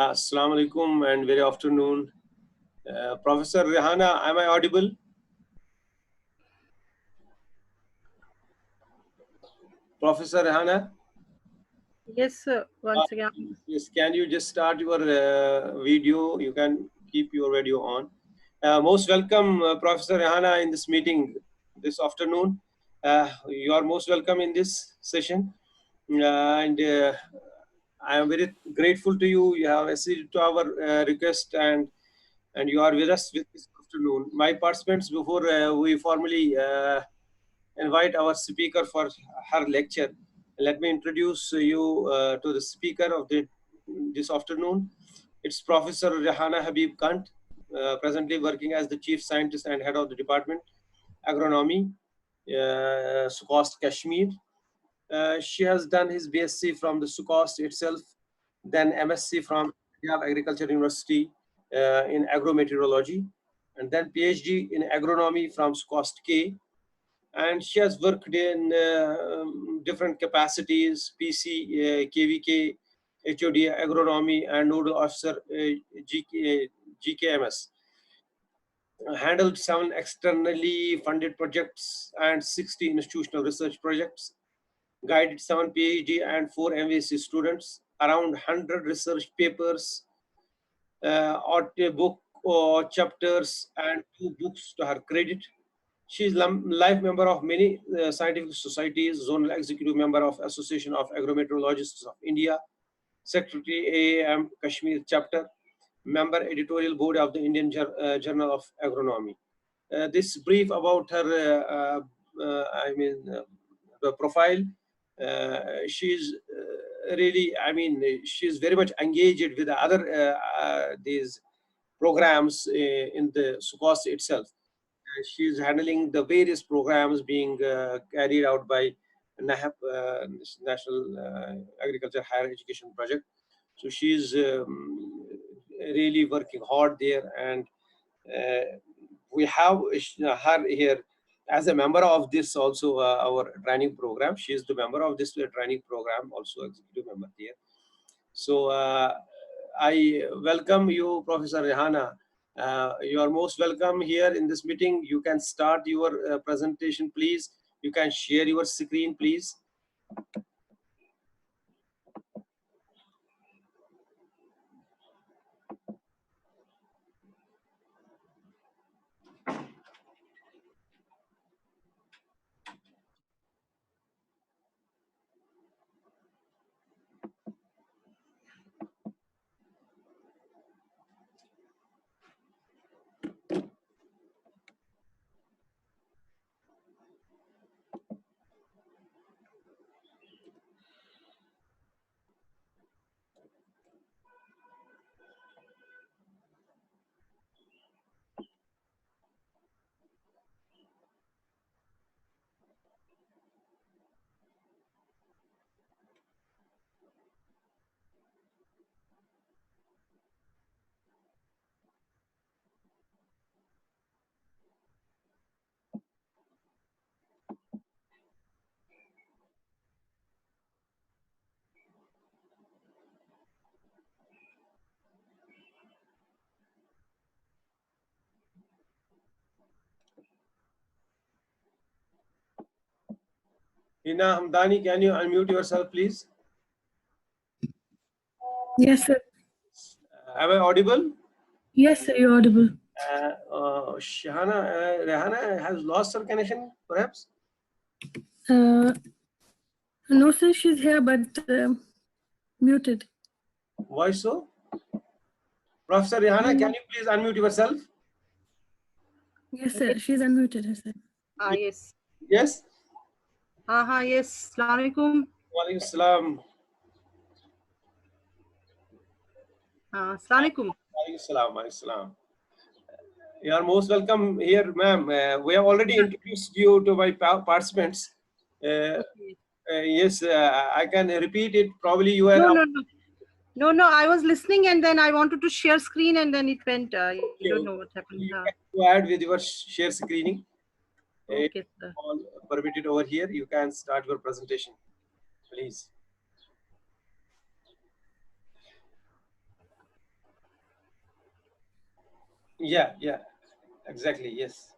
Assalamu alaikum and very afternoon. Professor Rehana, am I audible? Professor Rehana? Yes, sir. Once again. Yes, can you just start your video? You can keep your video on. Most welcome, Professor Rehana, in this meeting this afternoon. You are most welcome in this session. And I am very grateful to you. You have acceded to our request and you are with us this afternoon. My participants, before we formally invite our speaker for her lecture, let me introduce you to the speaker of this afternoon. It's Professor Rehana Habib Kant, presently working as the Chief Scientist and Head of the Department, Agronomy, SUCOST Kashmir. She has done his BSc from the SUCOST itself, then MSc from Agriculture University in agrometeorology, and then PhD in agronomy from SUCOST K. And she has worked in different capacities: PC, KVK, HOD, agronomy, and nodal officer GKMS. Handled 7 externally funded projects and 60 institutional research projects. Guided 7 PhD and 4 FVSc students, around 100 research papers, or a book or chapters, and 2 books to her credit. She is life member of many scientific societies, zonal executive member of Association of Agrometeorologists of India, Secretary AAM Kashmir chapter, member editorial board of the Indian Journal of Agronomy. This brief about her, the profile. She's really, she's very much engaged with the other these programs in the SUCOST itself. She's handling the various programs being carried out by NAHAP, National Agriculture Higher Education Project. So she's really working hard there, and we have her here as a member of this also our training program. She is the member of this training program, also executive member there. So I welcome you, Professor Rehana. You are most welcome here in this meeting. You can start your presentation, please. You can share your screen, please. Hina Hamdani, can you unmute yourself, please? Yes, sir. Am I audible? Yes, sir, you're audible. Rehana has lost her connection, perhaps? No, sir, she's here, but muted. Why so? Professor Rehana, can you please unmute yourself? Yes, sir, she's unmuted herself. Yes. Yes? Yes. Assalamu alaikum. Wa alaikum salam. Assalamu alaikum. You are most welcome here, ma'am. We have already introduced you to my participants. Yes, I can repeat it. Probably you are. No. I was listening and then I wanted to share screen and then it went. You don't know what happened. You can go ahead with your share screening. Okay, sir. All permitted over here. You can start your presentation, please. Yeah, yeah, exactly. Yes.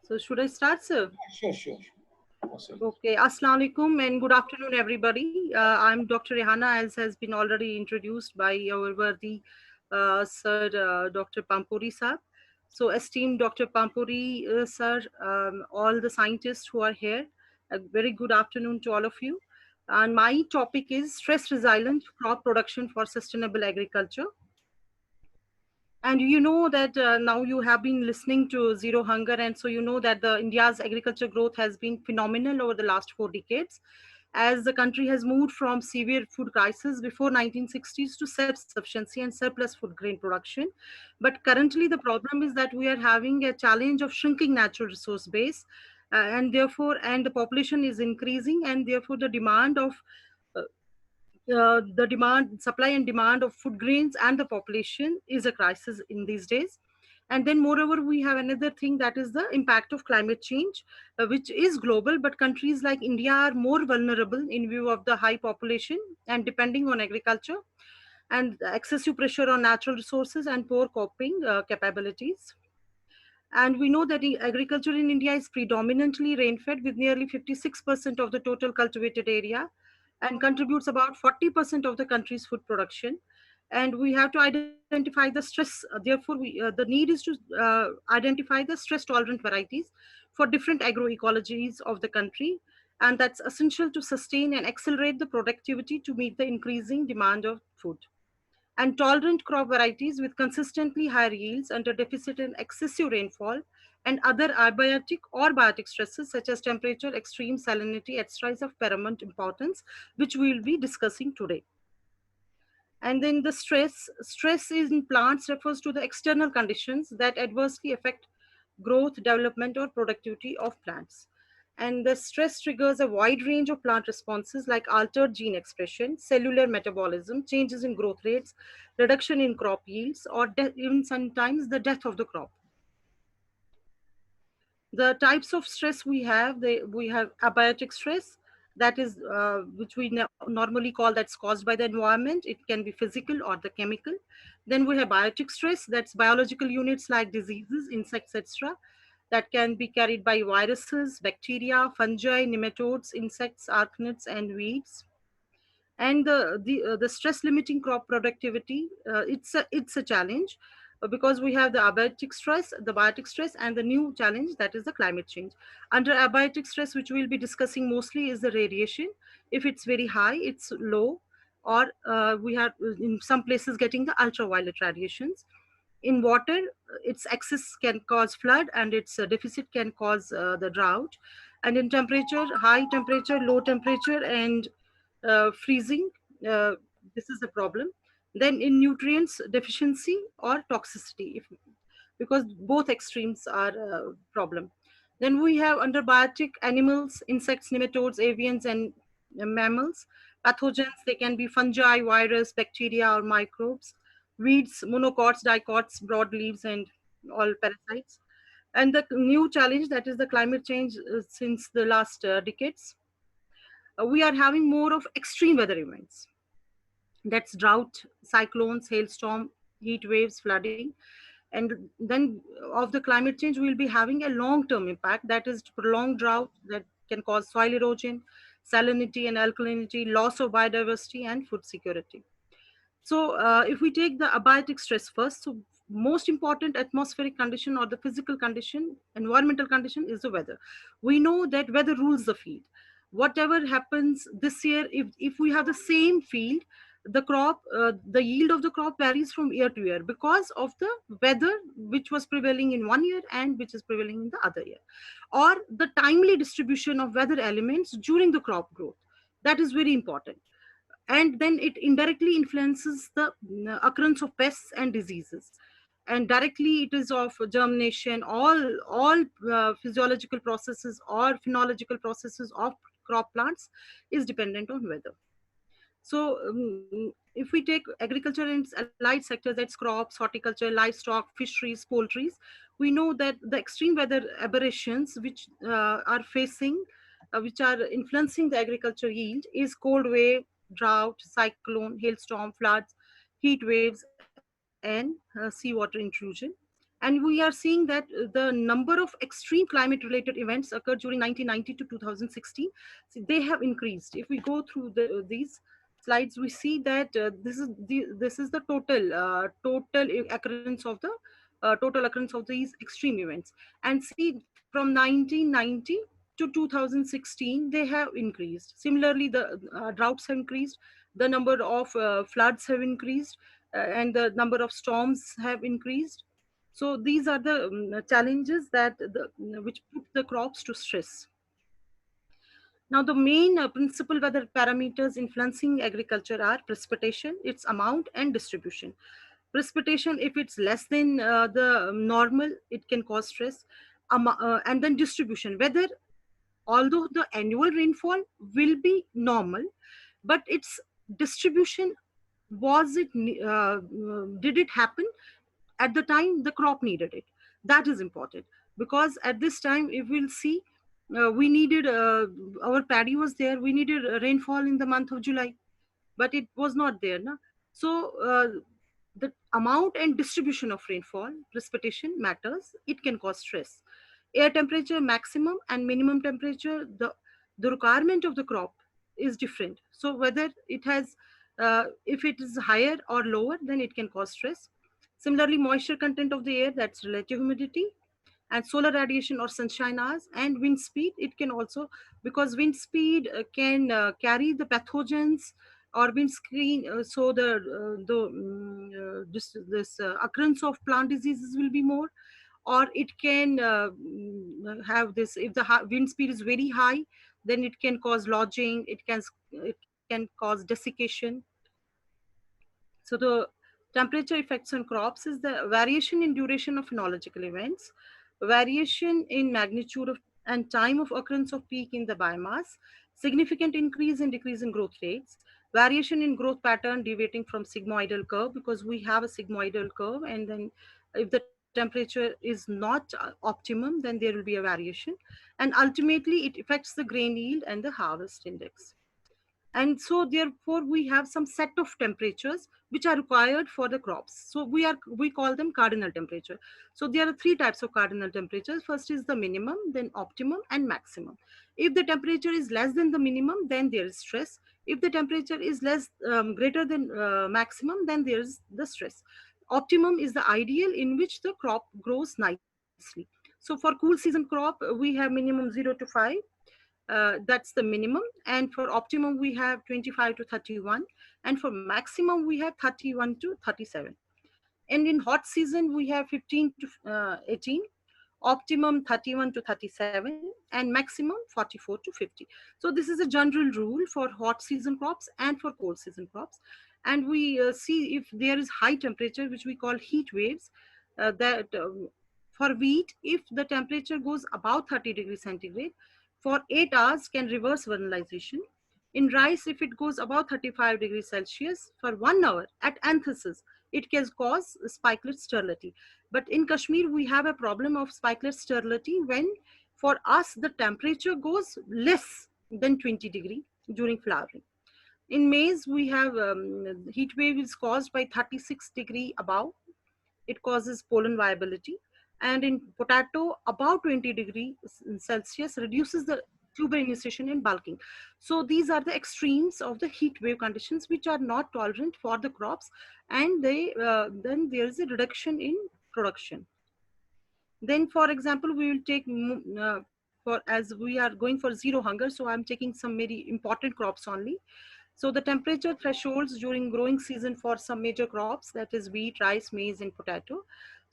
So should I start, sir? Sure, sure, sure. Most welcome. Okay, Assalamu alaikum and good afternoon, everybody. I'm Dr. Rehana, as has been already introduced by our worthy Sir Dr. Pampuri sir. So, esteemed Dr. Pampuri sir, all the scientists who are here, a very good afternoon to all of you. And my topic is stress resilient crop production for sustainable agriculture. And you know that now you have been listening to Zero Hunger, and so you know that the India's agriculture growth has been phenomenal over the last 4 decades, as the country has moved from severe food crisis before 1960s to self-sufficiency and surplus food grain production. But currently, the problem is that we are having a challenge of shrinking natural resource base, and the population is increasing, and therefore the demand of uh, the demand supply and demand of food grains and the population is a crisis in these days. And then moreover we have another thing, that is the impact of climate change, which is global, but countries like India are more vulnerable in view of the high population and depending on agriculture, and excessive pressure on natural resources and poor coping capabilities. And we know that agriculture in India is predominantly rain-fed, with nearly 56% of the total cultivated area, and contributes about 40% of the country's food production. And we have to identify the stress. Therefore, the need is to identify the stress-tolerant varieties for different agroecologies of the country, and that's essential to sustain and accelerate the productivity to meet the increasing demand of food. And tolerant crop varieties with consistently higher yields under deficit and excessive rainfall, and other abiotic or biotic stresses such as temperature, extreme salinity, etc. is of paramount importance, which we will be discussing today. And then the stress in plants refers to the external conditions that adversely affect growth, development, or productivity of plants. And the stress triggers a wide range of plant responses like altered gene expression, cellular metabolism, changes in growth rates, reduction in crop yields, or even sometimes the death of the crop. The types of stress we have abiotic stress, that is which we normally call, that's caused by the environment. It can be physical or the chemical. Then we have biotic stress, that's biological units like diseases, insects, etc., that can be carried by viruses, bacteria, fungi, nematodes, insects, arachnids, and weeds. And the stress limiting crop productivity, it's a challenge, because we have the abiotic stress, the biotic stress, and the new challenge, that is the climate change. Under abiotic stress, which we'll be discussing mostly, is the radiation. If it's very high, it's low, or we have in some places getting the ultraviolet radiations. In water, its excess can cause flood, and its deficit can cause the drought. And in temperature, high temperature, low temperature, and freezing, uh, this is a problem. Then in nutrients deficiency or toxicity, because both extremes are a problem. Then we have under biotic animals, insects, nematodes, avians, and mammals. Pathogens, they can be fungi, virus, bacteria, or microbes. Weeds, monocots, dicots, broadleaves, and all parasites. And the new challenge, that is the climate change, since the last decades, we are having more of extreme weather events. That's drought, cyclones, hailstorm, heat waves, flooding. And then of the climate change, we'll be having a long-term impact, that is prolonged drought that can cause soil erosion, salinity and alkalinity, loss of biodiversity, and food security. So, if we take the abiotic stress first, so most important atmospheric condition or the physical condition, environmental condition, is the weather. We know that weather rules the field. Whatever happens this year, if we have the same field, the yield of the crop varies from year to year because of the weather which was prevailing in one year and which is prevailing in the other year, or the timely distribution of weather elements during the crop growth. That is very important. And then it indirectly influences the occurrence of pests and diseases, and directly it is of germination. All physiological processes or phenological processes of crop plants is dependent on weather. So if we take agriculture and its allied sectors, that's crops, horticulture, livestock, fisheries, poultries, we know that the extreme weather aberrations which are facing, which are influencing the agriculture yield is cold wave, drought, cyclone, hailstorm, floods, heat waves, and seawater intrusion. And we are seeing that the number of extreme climate related events occurred during 1990 to 2016. So they have increased. If we go through these slides, we see that this is the total occurrence of the total occurrence of these extreme events. And see, from 1990 to 2016, they have increased. Similarly, the droughts have increased, the number of floods have increased, and the number of storms have increased. So these are the challenges that which put the crops to stress. Now, the main principal weather parameters influencing agriculture are precipitation, its amount, and distribution. Precipitation, if it's less than the normal, it can cause stress. And then distribution, whether although the annual rainfall will be normal, but its distribution, was it did it happen at the time the crop needed it? That is important, because at this time, if we'll see, we needed our paddy was there, we needed rainfall in the month of July, but it was not there, na? So the amount and distribution of rainfall, precipitation matters. It can cause stress. Air temperature, maximum and minimum temperature, the requirement of the crop is different. So whether it has if it is higher or lower, then it can cause stress. Similarly, moisture content of the air, that's relative humidity, and solar radiation or sunshine hours, and wind speed. It can also, because wind speed can carry the pathogens or wind screen, so this occurrence of plant diseases will be more. Or it can have this, if the wind speed is very high, then it can cause lodging, it can cause desiccation. So the temperature effects on crops is the variation in duration of phenological events, variation in magnitude of and time of occurrence of peak in the biomass, significant increase and decrease in growth rates, variation in growth pattern deviating from sigmoidal curve, because we have a sigmoidal curve, and then if the temperature is not optimum, then there will be a variation. And ultimately, it affects the grain yield and the harvest index. And so therefore we have some set of temperatures which are required for the crops. So we call them cardinal temperature. So there are three types of cardinal temperatures. First is the minimum, then optimum, and maximum. If the temperature is less than the minimum, then there is stress. If the temperature is less greater than maximum, then there is the stress. Optimum is the ideal in which the crop grows nicely. So for cool season crop, we have minimum 0 to 5, that's the minimum. And for optimum, we have 25 to 31. And for maximum, we have 31 to 37. And in hot season, we have 15 to 18, optimum 31 to 37, and maximum 44 to 50. So this is a general rule for hot season crops and for cold season crops. And we see if there is high temperature, which we call heat waves, that for wheat, if the temperature goes above 30 degrees centigrade, for 8 hours can reverse vernalization. In rice, if it goes above 35 degrees Celsius, for 1 hour at anthesis, it can cause spikelet sterility. But in Kashmir, we have a problem of spikelet sterility when for us the temperature goes less than 20 degree during flowering. In maize, we have heat wave is caused by 36 degree above. It causes pollen viability. And in potato, about 20 degrees Celsius reduces the tuber initiation and bulking. So these are the extremes of the heat wave conditions which are not tolerant for the crops, and then there is a reduction in production. Then, for example, we will take for as we are going for zero hunger, so I'm taking some very important crops only. So the temperature thresholds during growing season for some major crops, that is wheat, rice, maize, and potato.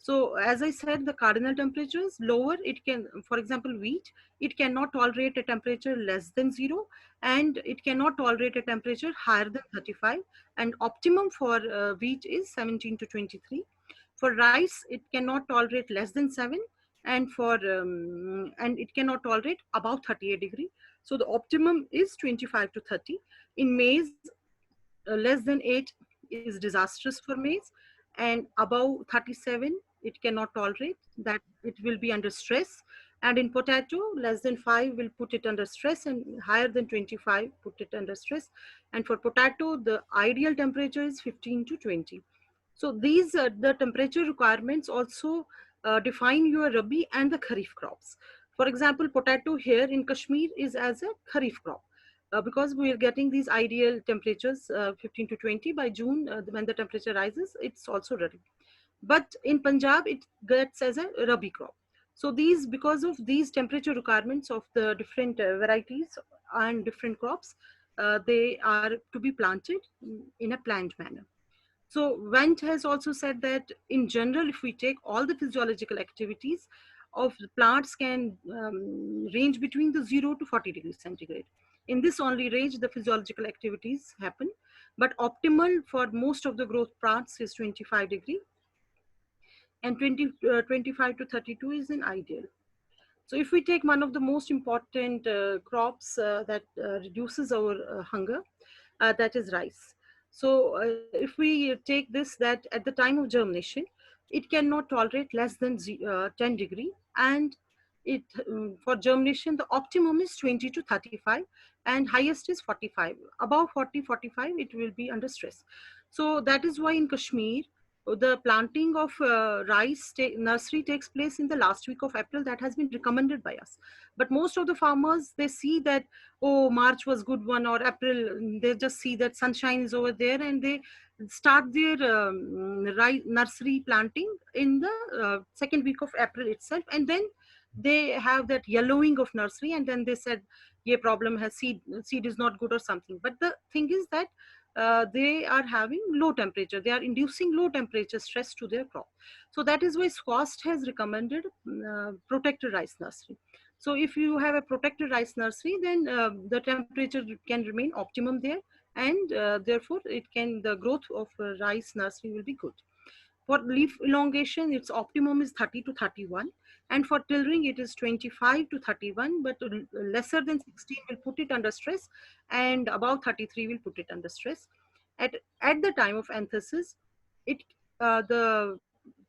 So as I said, the cardinal temperatures lower, it can, for example, wheat, it cannot tolerate a temperature less than 0, and it cannot tolerate a temperature higher than 35. And optimum for wheat is 17 to 23. For rice, it cannot tolerate less than 7, and and it cannot tolerate above 38 degree. So the optimum is 25 to 30. In maize, less than 8 is disastrous for maize, and above 37 it cannot tolerate that, it will be under stress. And in potato, less than 5 will put it under stress, and higher than 25 put it under stress. And for potato, the ideal temperature is 15 to 20. So these the temperature requirements also define your Rabi and the Kharif crops. For example, potato here in Kashmir is as a Kharif crop, because we are getting these ideal temperatures 15 to 20 by June. When the temperature rises, it's also ready. But in Punjab, it gets as a Rabi crop. So these, because of these temperature requirements of the different varieties and different crops, they are to be planted in a planned manner. So Wendt has also said that in general, if we take all the physiological activities of the plants can range between the 0 to 40 degrees centigrade. In this only range, the physiological activities happen, but optimal for most of the growth plants is 25 degree, and 25 to 32 is an ideal. So if we take one of the most important crops that reduces our hunger, that is rice. So if we take this, that at the time of germination, it cannot tolerate less than 10 degree, and it for germination, the optimum is 20 to 35, and highest is 45. Above 40, 45, it will be under stress. So that is why in Kashmir, the planting of rice nursery takes place in the last week of April. That has been recommended by us. But most of the farmers, they see that, oh, March was good one, or April, they just see that sunshine is over there, and they start their rice nursery planting in the second week of April itself. And then they have that yellowing of nursery, and then they said, yeah, problem has seed is not good or something. But the thing is that they are having low temperature. They are inducing low temperature stress to their crop. So that is why SCOST has recommended protected rice nursery. So if you have a protected rice nursery, then the temperature can remain optimum there, and therefore the growth of rice nursery will be good. For leaf elongation, its optimum is 30 to 31. And for tillering, it is 25 to 31, but lesser than 16 will put it under stress, and above 33 will put it under stress. At the time of anthesis, the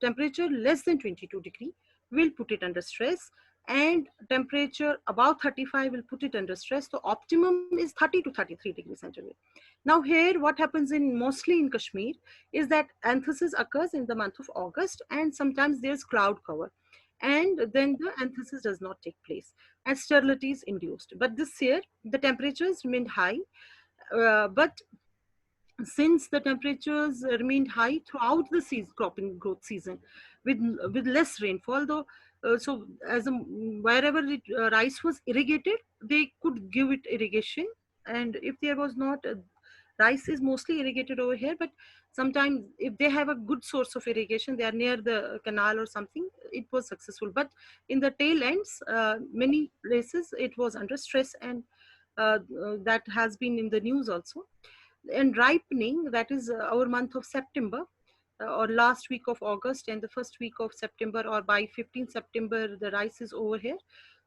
temperature less than 22 degree will put it under stress, and temperature above 35 will put it under stress. The optimum is 30 to 33 degrees centigrade. Now here, what happens in mostly in Kashmir is that anthesis occurs in the month of August, and sometimes there's cloud cover, and then the anthesis does not take place and sterility is induced. But this year, the temperatures remained high, but since the temperatures remained high throughout the cropping growth season, with less rainfall, though, so wherever rice was irrigated, they could give it irrigation. And if there was not, rice is mostly irrigated over here, but sometimes if they have a good source of irrigation, they are near the canal or something, it was successful. But in the tail ends, many places it was under stress, and that has been in the news also. And ripening, that is our month of September, or last week of August and the first week of September, or by 15th September, the rice is over here.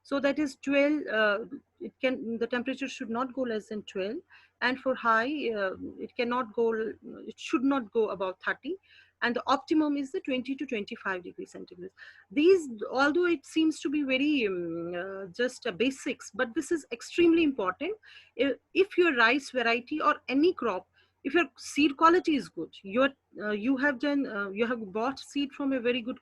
So that is 12, the temperature should not go less than 12. And for high, it should not go above 30. And the optimum is the 20 to 25 degrees centigrade. These, although it seems to be very just basics, but this is extremely important. If your rice variety or any crop, if your seed quality is good, you have bought seed from a very good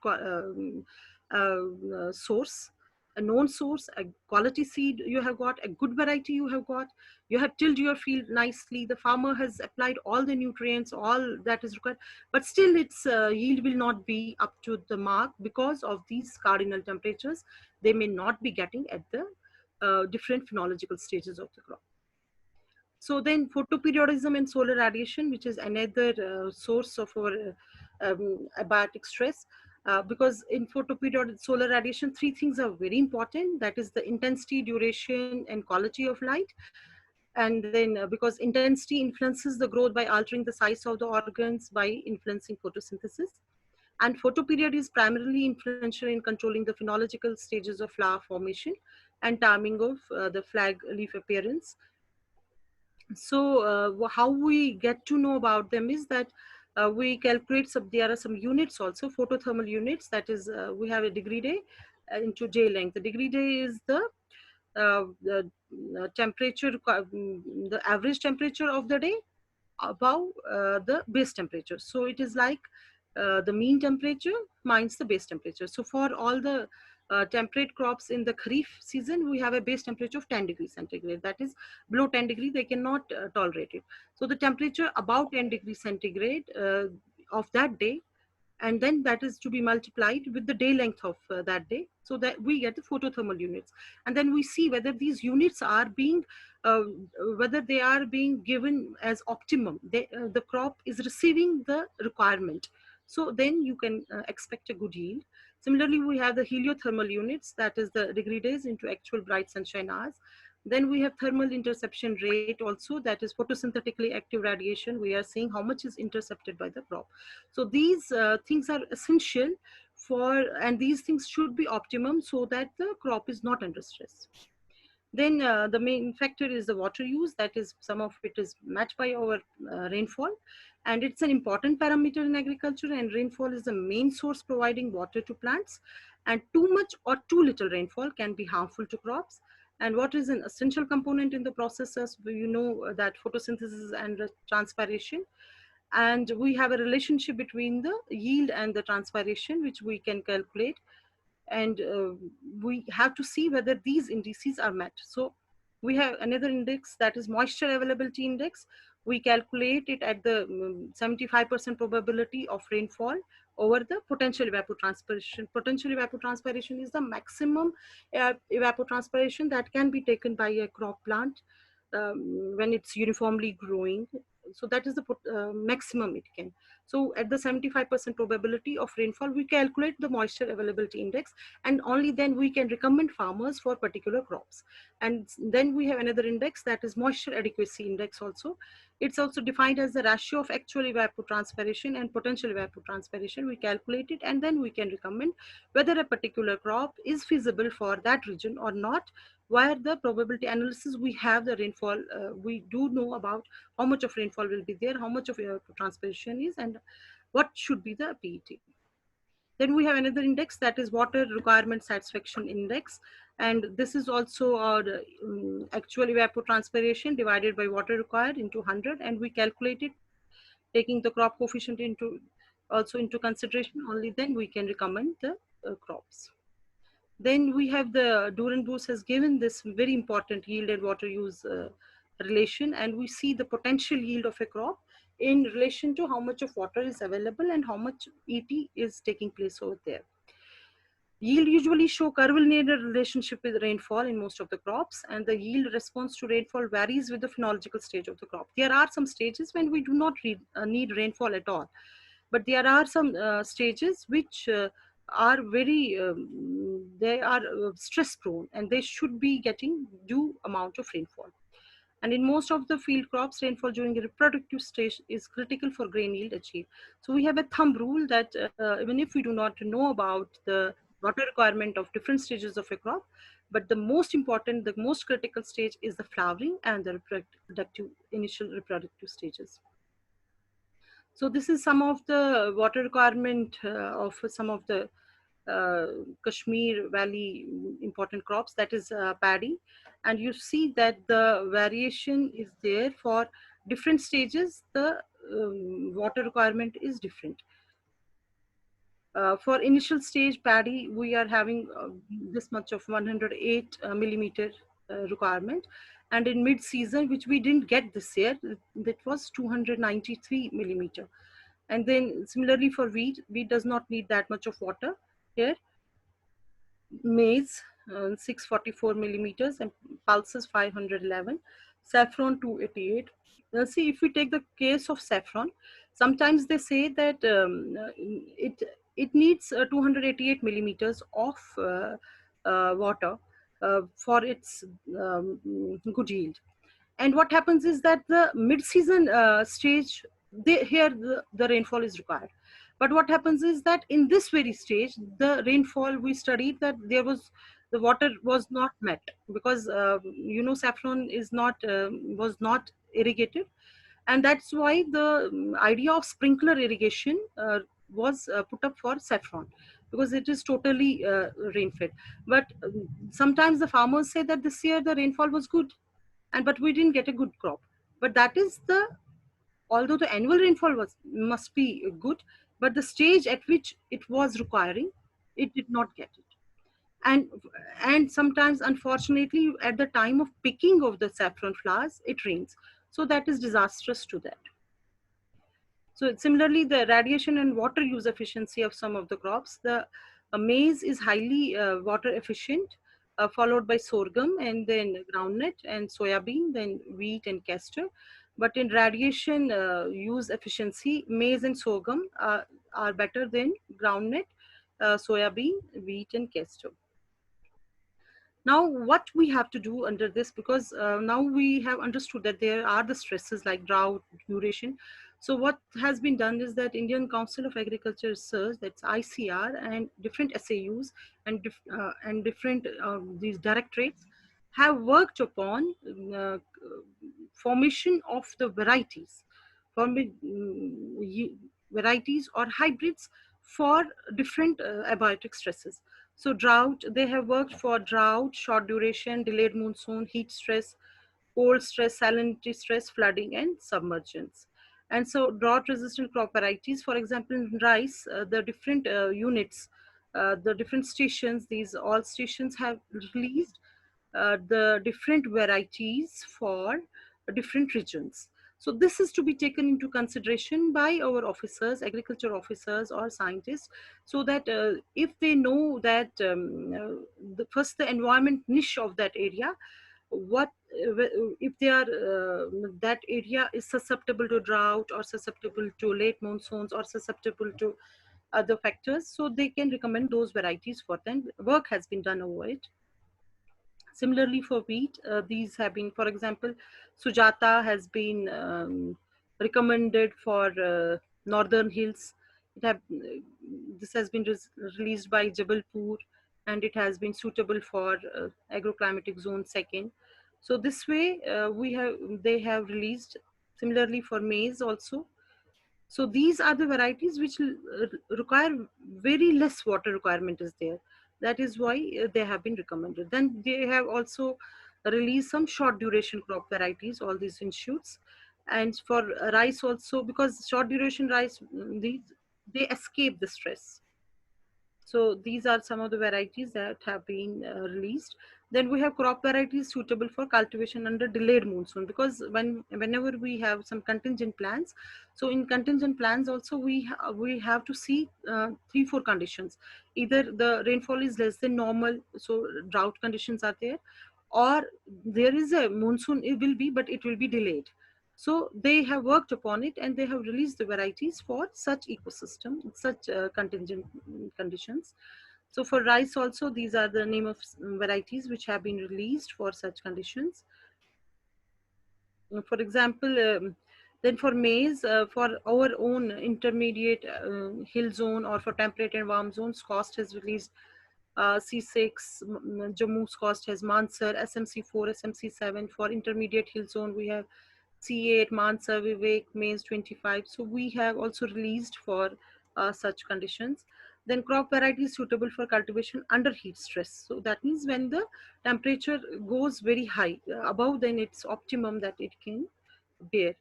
source, a known source, a quality seed you have got, a good variety you have tilled your field nicely, the farmer has applied all the nutrients, all that is required, but still its yield will not be up to the mark because of these cardinal temperatures they may not be getting at the different phenological stages of the crop. So then photoperiodism and solar radiation, which is another source of our abiotic stress, because in photoperiod solar radiation, three things are very important. That is the intensity, duration, and quality of light. And then because intensity influences the growth by altering the size of the organs, by influencing photosynthesis. And photoperiod is primarily influential in controlling the phenological stages of flower formation and timing of the flag leaf appearance. So how we get to know about them is that we calculate some, there are some units also, photothermal units, that is we have a degree day into day length. The degree day is the temperature, the average temperature of the day above the base temperature. So it is like the mean temperature minus the base temperature. So for all the temperate crops in the Kharif season, we have a base temperature of 10 degrees centigrade. That is below 10 degrees, they cannot tolerate it. So the temperature above 10 degrees centigrade of that day, and then that is to be multiplied with the day length of that day, so that we get the photothermal units. And then we see whether these units are being uh, whether they are being given as optimum, the crop is receiving the requirement, so then you can expect a good yield. Similarly, we have the heliothermal units, that is the degree days into actual bright sunshine hours. Then we have thermal interception rate also, that is photosynthetically active radiation. We are seeing how much is intercepted by the crop. So these things are essential for, and these things should be optimum so that the crop is not under stress. Then the main factor is the water use, that is some of it is matched by our rainfall, and it's an important parameter in agriculture, and rainfall is the main source providing water to plants, and too much or too little rainfall can be harmful to crops. And what is an essential component in the processes, you know, that photosynthesis and transpiration, and we have a relationship between the yield and the transpiration which we can calculate, and we have to see whether these indices are met. So we have another index, that is moisture availability index. We calculate it at the 75% probability of rainfall over the potential evapotranspiration. Potential evapotranspiration is the maximum evapotranspiration that can be taken by a crop plant when it's uniformly growing. So that is the maximum it can. So at the 75% probability of rainfall, we calculate the moisture availability index, and only then we can recommend farmers for particular crops. And then we have another index, that is moisture adequacy index also. It's also defined as the ratio of actual evapotranspiration and potential evapotranspiration. We calculate it, and then we can recommend whether a particular crop is feasible for that region or not. Where the probability analysis, we have the rainfall, we do know about how much of rainfall will be there, how much of evapotranspiration is, and what should be the PET. Then we have another index, that is water requirement satisfaction index, and this is also our actual evapotranspiration divided by water required into 100, and we calculate it taking the crop coefficient into also into consideration. Only then we can recommend the crops. Then we have the Durenbos has given this very important yield and water use relation, and we see the potential yield of a crop in relation to how much of water is available and how much ET is taking place over there. Yield usually show curvilinear relationship with rainfall in most of the crops, and the yield response to rainfall varies with the phenological stage of the crop. There are some stages when we do not need rainfall at all, but there are some stages which are very they are stress prone, and they should be getting due amount of rainfall. And in most of the field crops, rainfall during the reproductive stage is critical for grain yield achieved. So we have a thumb rule that even if we do not know about the water requirement of different stages of a crop, but the most important, the most critical stage is the flowering and the reproductive, initial reproductive stages. So this is some of the water requirement of some of the Kashmir Valley important crops, that is paddy. And you see that the variation is there for different stages. The water requirement is different. For initial stage paddy, we are having this much of 108 millimeter requirement. And in mid-season, which we didn't get this year, that was 293 millimeter. And then similarly for wheat does not need that much of water here. Maize 644 millimeters, and pulses 511, saffron 288. See, if we take the case of saffron, sometimes they say that it needs 288 millimeters of water for its good yield. And what happens is that the mid-season stage, here the rainfall is required. But what happens is that in this very stage, the rainfall, we studied that there was, the water was not met, because you know, saffron is not was not irrigated. And that's why the idea of sprinkler irrigation was put up for saffron, because it is totally rain-fed. But sometimes the farmers say that this year the rainfall was good, and but we didn't get a good crop. But that is the, although the annual rainfall was must be good, but the stage at which it was requiring, it did not get it. and and sometimes, unfortunately, at the time of picking of the saffron flowers, it rains, so that is disastrous to that. So similarly, the radiation and water use efficiency of some of the crops, the maize is highly water efficient, followed by sorghum, and then groundnut and soybean, then wheat and castor. But in radiation use efficiency, maize and sorghum are better than groundnut, soybean, wheat and castor. Now what we have to do under this, because now we have understood that there are the stresses like drought, duration. So what has been done is that Indian Council of Agriculture Research, that's ICR, and different SAUs and different these directorates have worked upon formation of the varieties, forming varieties or hybrids for different abiotic stresses. So drought, they have worked for drought, short duration, delayed monsoon, heat stress, cold stress, salinity stress, flooding, and submergence. And so drought resistant crop varieties, for example, in rice, the different units, the different stations, these all stations have released the different varieties for different regions. So this is to be taken into consideration by our officers, agriculture officers or scientists, so that if they know that first the environment niche of that area, what if they are that area is susceptible to drought or susceptible to late monsoons or susceptible to other factors, so they can recommend those varieties for them. Work has been done over it. Similarly, for wheat, these have been, for example, Sujata has been recommended for northern hills. This has been released by Jabalpur, and it has been suitable for agroclimatic zone second. So this way, they have released. Similarly for maize also. So these are the varieties which require very less water requirement is there. That is why they have been recommended. Then they have also released some short duration crop varieties, all these institutes. And for rice also, because short duration rice, they escape the stress. So these are some of the varieties that have been released. Then we have crop varieties suitable for cultivation under delayed monsoon, because whenever we have some contingent plans, so in contingent plans also we have to see 3-4 conditions. Either the rainfall is less than normal, so drought conditions are there, or there is a monsoon, it will be, but it will be delayed. So they have worked upon it, and they have released the varieties for such ecosystem, such contingent conditions. So for rice also, these are the name of varieties which have been released for such conditions. For example, then for maize, for our own intermediate hill zone or for temperate and warm zones, cost has released C6, Jammu's cost has Mansar, SMC4, SMC7. For intermediate hill zone, we have C8, Mansar, Vivek, maize 25. So we have also released for such conditions. Then crop varieties suitable for cultivation under heat stress. So that means when the temperature goes very high, above then its optimum that it can bear.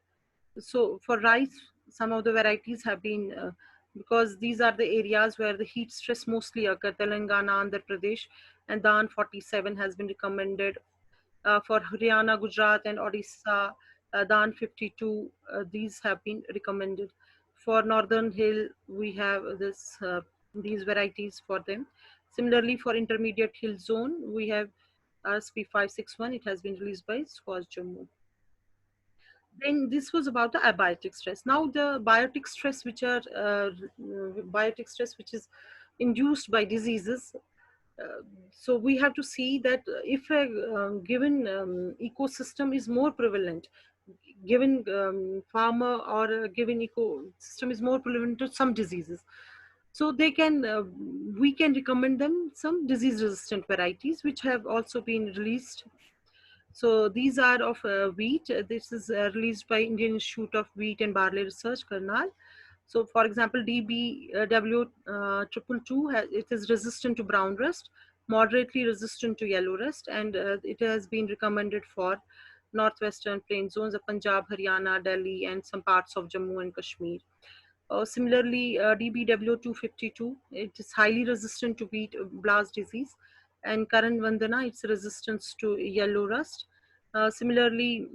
So for rice, some of the varieties have been, because these are the areas where the heat stress mostly occur, Telangana, Andhra Pradesh, and DAN 47 has been recommended. For Haryana, Gujarat, and Odisha, DAN 52, these have been recommended. For Northern Hill, we have these varieties for them. Similarly, for intermediate hill zone, we have SP561. It has been released by SCOS Jammu. Then this was about the abiotic stress. Now the biotic stress, which are biotic stress which is induced by diseases. So we have to see that if a given ecosystem is more prevalent, given farmer or a given ecosystem is more prevalent to some diseases, so they can we can recommend them some disease resistant varieties which have also been released. So these are of wheat. This is released by Indian Institute of Wheat and Barley Research, Karnal. So for example, DBW 222, it is resistant to brown rust, moderately resistant to yellow rust, and it has been recommended for northwestern plain zones of Punjab, Haryana, Delhi, and some parts of Jammu and Kashmir. Similarly, DBW 252, it is highly resistant to wheat blast disease, and Karan Vandana, its resistance to yellow rust. Similarly,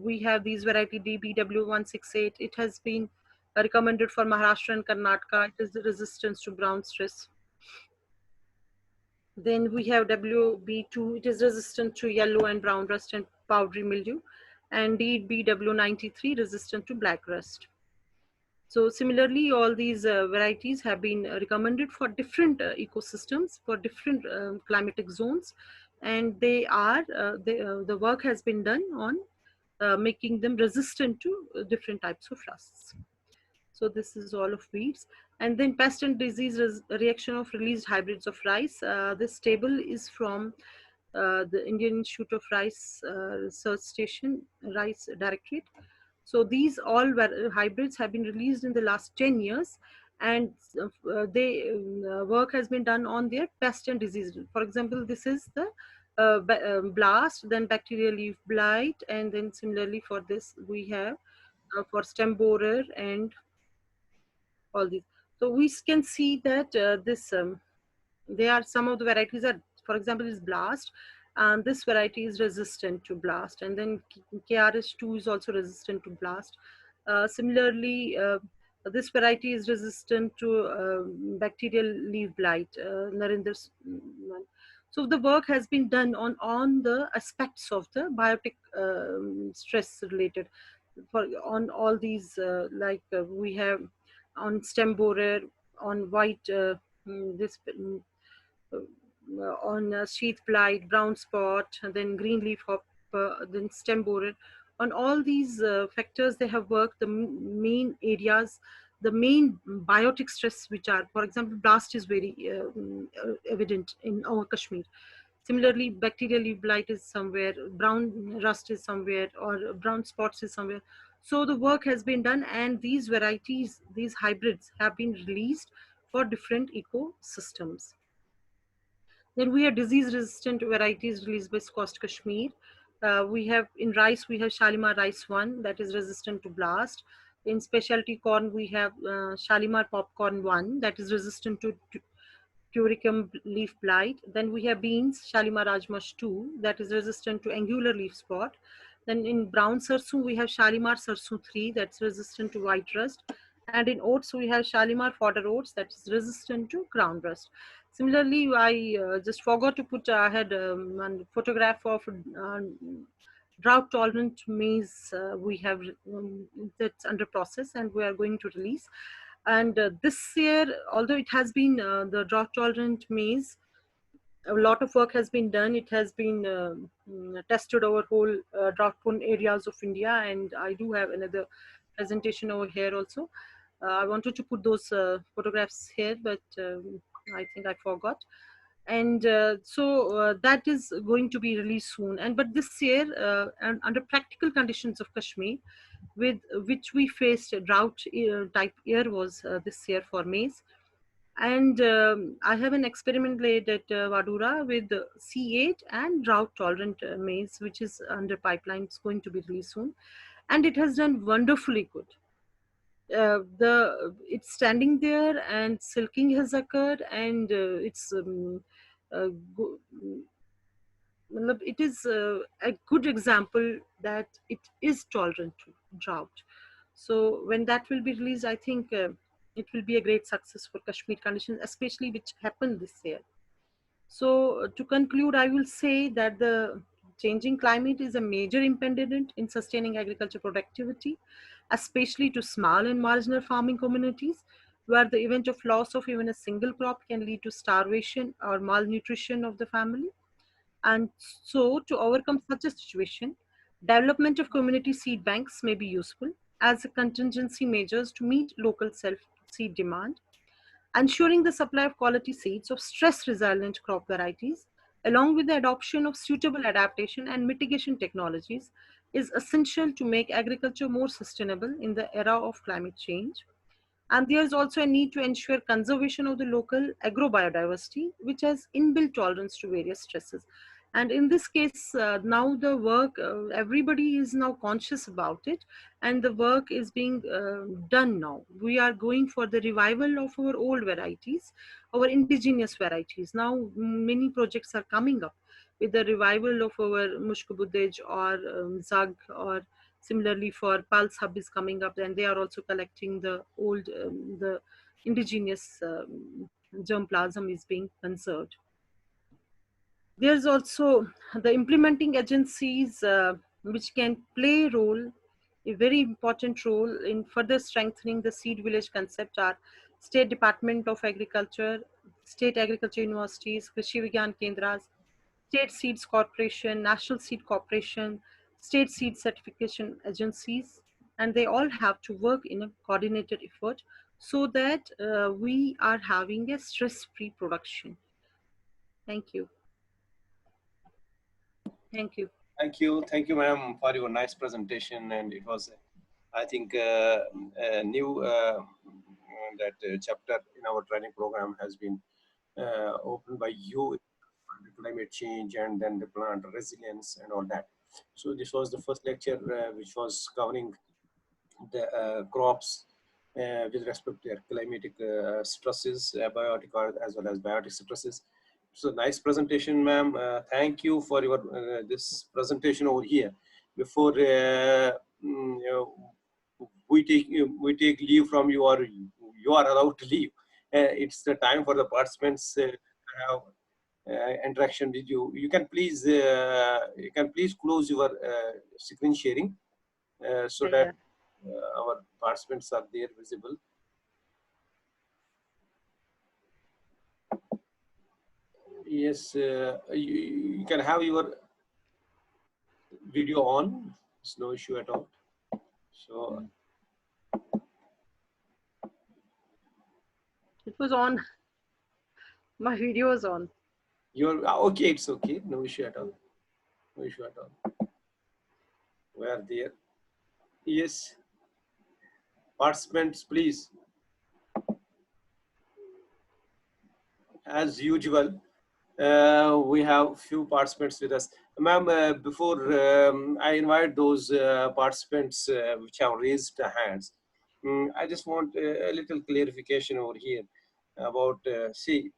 we have these variety DBW 168. It has been recommended for Maharashtra and Karnataka. It is the resistance to brown stress. Then we have WB2. It is resistant to yellow and brown rust and powdery mildew, and DBW 93 resistant to black rust. So similarly, all these varieties have been recommended for different ecosystems, for different climatic zones, and the work has been done on making them resistant to different types of rusts. So this is all of weeds. And then pest and disease reaction of released hybrids of rice. This table is from the Indian Institute of Rice Research Station, Rice Directorate. So these all hybrids have been released in the last 10 years, and work has been done on their pest and disease. For example, this is the blast, then bacterial leaf blight, and then similarly for this we have for stem borer and all these. So we can see that there are some of the varieties are, for example, is blast, and this variety is resistant to blast, and then KRS2 is also resistant to blast. Similarly, this variety is resistant to bacterial leaf blight, Narendra's one. So the work has been done on the aspects of the biotic stress related, for on all these we have on stem borer, on white this on sheath blight, brown spot, and then green leaf hopper, then stem borer. On all these factors, they have worked the main areas, the main biotic stress, which are, for example, blast is very evident in our Kashmir. Similarly, bacterial leaf blight is somewhere, brown rust is somewhere, or brown spots is somewhere. So the work has been done, and these varieties, these hybrids have been released for different ecosystems. Then we have disease-resistant varieties released by Coast Kashmir. We have in rice, we have Shalimar Rice 1 that is resistant to blast. In specialty corn, we have Shalimar Popcorn 1 that is resistant to Turicum leaf blight. Then we have beans, Shalimar Rajmash 2 that is resistant to angular leaf spot. Then in brown sarson, we have Shalimar Sarson 3 that's resistant to white rust. And in oats, we have Shalimar Fodder Oats that is resistant to ground rust. Similarly, I just forgot to put, I had a photograph of drought tolerant maize we have that's under process and we are going to release. And this year, although it has been the drought tolerant maize, a lot of work has been done. It has been tested over whole drought prone areas of India, and I do have another presentation over here also. I wanted to put those photographs here, but I think I forgot. And that is going to be released soon. And but this year, and under practical conditions of Kashmir, with which we faced a drought type year was this year for maize. And I have an experiment laid at Vadura with C8 and drought tolerant maize, which is under pipeline. It's going to be released soon. And it has done wonderfully good. It's standing there and silking has occurred, and uh, go- it is a good example that it is tolerant to drought. So when that will be released, I think it will be a great success for Kashmir conditions, especially which happened this year. So to conclude, I will say that the changing climate is a major impediment in sustaining agriculture productivity, especially to small and marginal farming communities, where the event of loss of even a single crop can lead to starvation or malnutrition of the family. And so to overcome such a situation, development of community seed banks may be useful as a contingency measures to meet local self-seed demand, ensuring the supply of quality seeds of stress-resilient crop varieties along with the adoption of suitable adaptation and mitigation technologies, is essential to make agriculture more sustainable in the era of climate change. And there is also a need to ensure conservation of the local agrobiodiversity, which has inbuilt tolerance to various stresses. And in this case, now the work, everybody is now conscious about it, and the work is being done now. We are going for the revival of our old varieties, our indigenous varieties. Now, many projects are coming up with the revival of our Mushkubudej or Zag, or similarly for Pulse Hub is coming up, and they are also collecting the old, the indigenous germplasm is being conserved. There's also the implementing agencies which can play a role, a very important role in further strengthening the seed village concept are State Department of Agriculture, State Agriculture Universities, Krishi Vigyan Kendras, State Seeds Corporation, National Seed Corporation, State Seed Certification Agencies, and they all have to work in a coordinated effort so that we are having a stress-free production. Thank you. Thank you. Thank you, ma'am, for your nice presentation. And it was, I think, a new that chapter in our training program has been opened by you, climate change and then the plant resilience and all that. So this was the first lecture which was covering the crops with respect to their climatic stresses, abiotic as well as biotic stresses. So nice presentation, ma'am. Thank you for your this presentation over here. Before you know, we take leave from you, or you are allowed to leave. It's the time for the participants to have interaction with you. You can please close your screen sharing so that our participants are there visible. Yes, you can have your video on. It's no issue at all. So It was on. My video was on. you're okay. It's okay. No issue at all. No issue at all. We are there. Yes. Participants, please. As usual, we have few participants with us. Ma'am, before I invite those participants which have raised hands, I just want a little clarification over here about, see,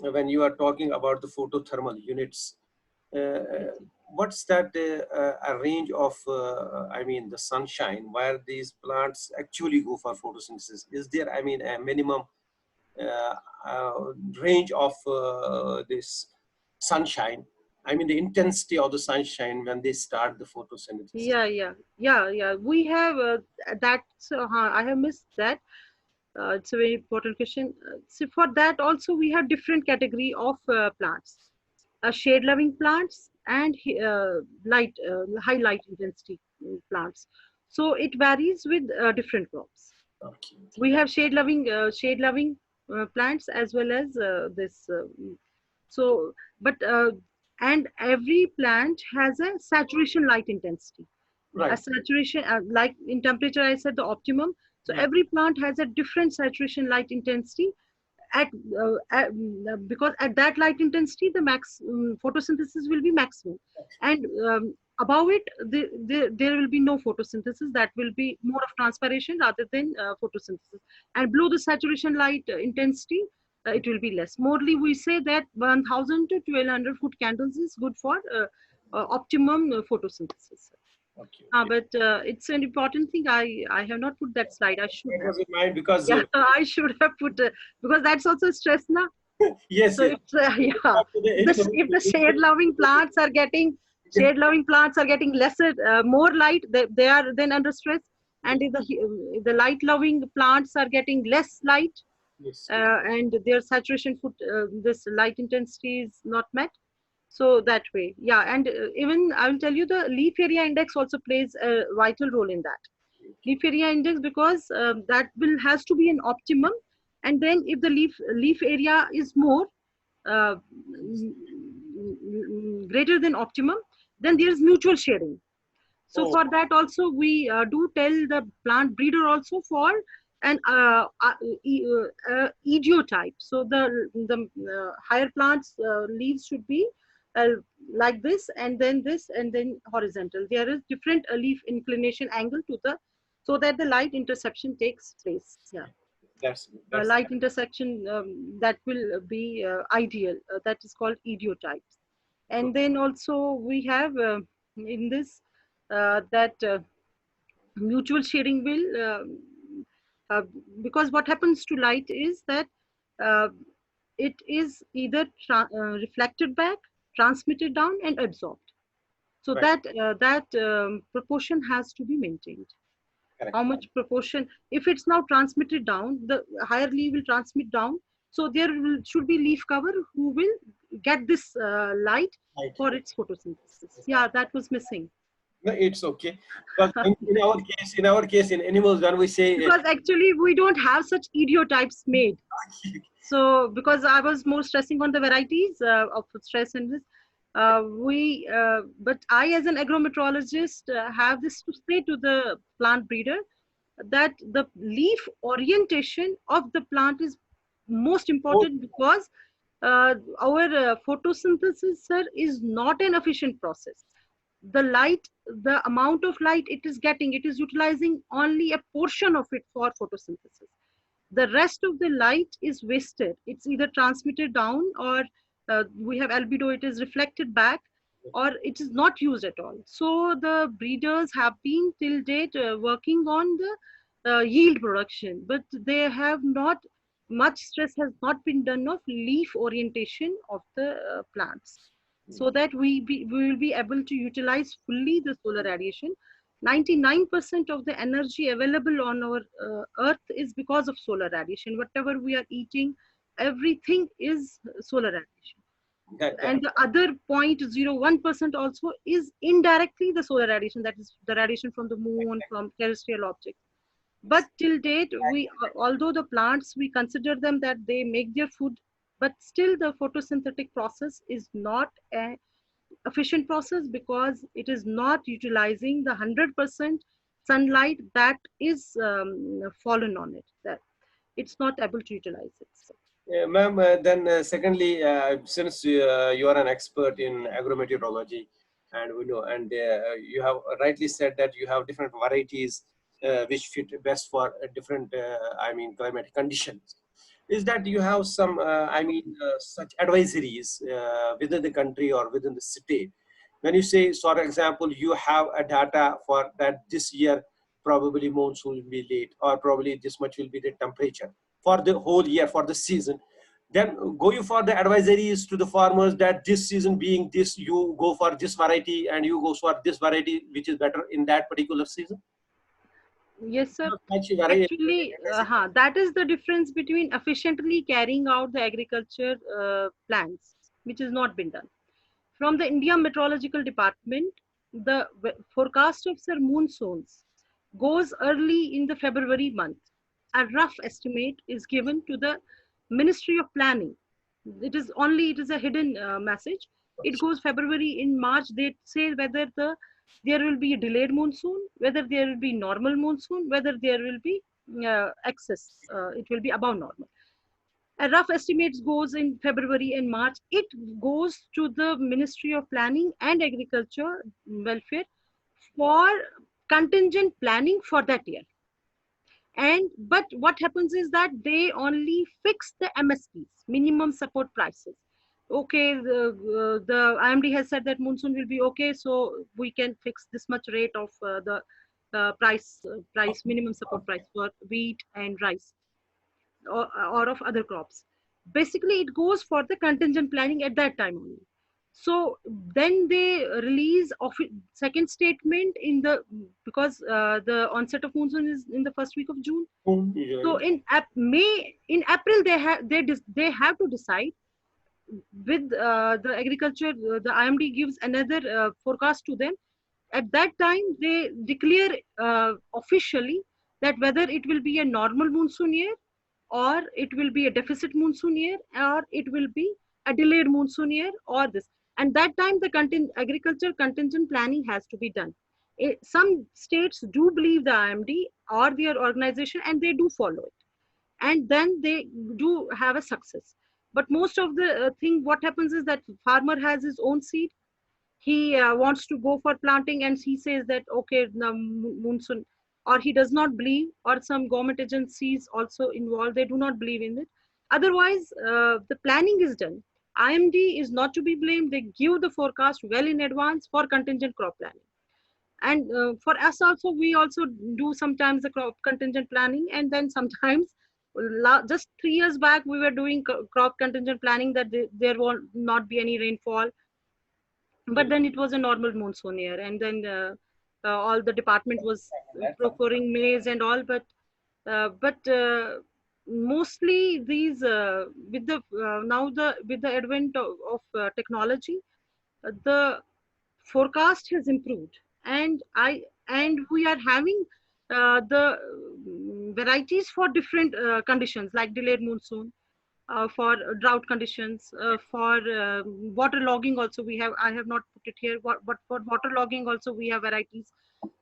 when you are talking about the photothermal units, what's that a range of, I mean, the sunshine where these plants actually go for photosynthesis? Is there, I mean, a minimum range of this sunshine? I mean, the intensity of the sunshine when they start the photosynthesis. Yeah. We have that. I have missed that. It's a very important question. So for that also we have different category of plants, shade loving plants and high light intensity plants. So it varies with different crops. Okay. We have shade loving plants as well as this. So, but and every plant has a saturation light intensity. Right. A saturation, like in temperature, I said the optimum. So Yeah. every plant has a different saturation light intensity. Because at that light intensity, the photosynthesis will be maximum, and above it, there will be no photosynthesis. That will be more of transpiration rather than photosynthesis. And below the saturation light intensity, it will be less. Morely, we say that 1,000 to 1,200 foot candles is good for optimum photosynthesis. Okay. But it's an important thing. I have not put that slide. I should It have. was in mind because Yeah, I should have put because that's also stress now. yes, So yes. it's if the shade loving plants are getting lesser more light, they are then under stress. And if the light loving plants are getting less light, Yes. and their saturation this light intensity is not met. So that way, yeah. And even I will tell you, the leaf area index also plays a vital role in that. Leaf area index, because that has to be an optimum. And then if the leaf area is more, greater than optimum, then there is mutual sharing. So Oh, for that also we do tell the plant breeder also for an idiotype. So the higher plants leaves should be uh, like this and then horizontal. There is different leaf inclination angle to the, so that the light interception takes place. Yeah, that's light intersection that will be ideal. That is called idiotypes. And then also we have in this that mutual sharing will uh, because what happens to light is that uh, it is either reflected back, transmitted down, and absorbed. So right. that proportion has to be maintained. Correct. How much proportion? If it's now transmitted down, the higher leaf will transmit down. So there should be leaf cover who will get this light Right. for its photosynthesis. Yeah, that was missing. No, it's okay. But in our case, in animals, when we say Because actually we don't have such idiotypes made. So because I was more stressing on the varieties of stress in this, but I as an agrometeorologist have this to say to the plant breeder, that the leaf orientation of the plant is most oh, important, because our photosynthesis, sir, is not an efficient process. The light, the amount of light it is getting, it is utilizing only a portion of it for photosynthesis. The rest of the light is wasted. It's either transmitted down, or we have albedo, it is reflected back, or it is not used at all. So the breeders have been till date working on the yield production, but they have not, much stress has not been done of leaf orientation of the plants, so that we will be able to utilize fully the solar radiation. 99% of the energy available on our earth is because of solar radiation. Whatever we are eating, everything is solar radiation. that And the other 0.01% also is indirectly the solar radiation, that is the radiation from the moon, from terrestrial objects. But till date, we, although the plants, we consider them that they make their food, but still the photosynthetic process is not a efficient process, because it is not utilizing the 100% sunlight that is fallen on it, that it's not able to utilize it. So, Ma'am, then secondly, since you are an expert in agrometeorology, and we know, and you have rightly said that you have different varieties which fit best for different, I mean, climatic conditions. Is that you have some, such advisories within the country or within the city? When you say, for example, you have a data for that this year, probably monsoon will be late, or probably this much will be the temperature for the whole year, for the season, then go you for the advisories to the farmers that this season being this, you go for this variety and you go for this variety which is better in that particular season. yes, sir. Such variety. Actually, that is the difference between efficiently carrying out the agriculture plans, which has not been done. From the India Meteorological Department, the forecast of the monsoons goes early in the February month. A rough estimate is given to the Ministry of Planning. It is a hidden message. It goes February. In March, they say whether there will be a delayed monsoon, whether there will be normal monsoon, whether there will be excess. It will be above normal. A rough estimates goes in February and March. It goes to the Ministry of Planning and Agriculture Welfare for contingent planning for that year. And but what happens is that they only fix the MSPs, minimum support prices. Okay, the IMD has said that monsoon will be okay, so we can fix this much rate of the price minimum support price for wheat and rice, or of other crops. Basically, it goes for the contingent planning at that time only. So then they release of second statement in the, because the onset of monsoon is in the first week of June. So in April they have to decide with the agriculture. The IMD gives another forecast to them. At that time, they declare officially that whether it will be a normal monsoon year, or it will be a deficit monsoon year, or it will be a delayed monsoon year, or this. And that time the agriculture contingent planning has to be done. Some states do believe the IMD or their organization, and they do follow it, and then they do have a success. But most of the thing, what happens is that farmer has his own seed. He wants to go for planting, and he says that okay, the monsoon, or he does not believe, or some government agencies also involved, they do not believe in it. Otherwise the planning is done. IMD is not to be blamed. They give the forecast well in advance for contingent crop planning. And for us also, we also do sometimes the crop contingent planning. And then sometimes just 3 years back we were doing crop contingent planning, that there will not be any rainfall, but then it was a normal monsoon year, and then all the department was procuring maize and all. But mostly these with the now the with the advent of technology, the forecast has improved, and we are having the varieties for different conditions, like delayed monsoon, for drought conditions, for water logging also we have. I have not put it here, but for water logging also we have varieties.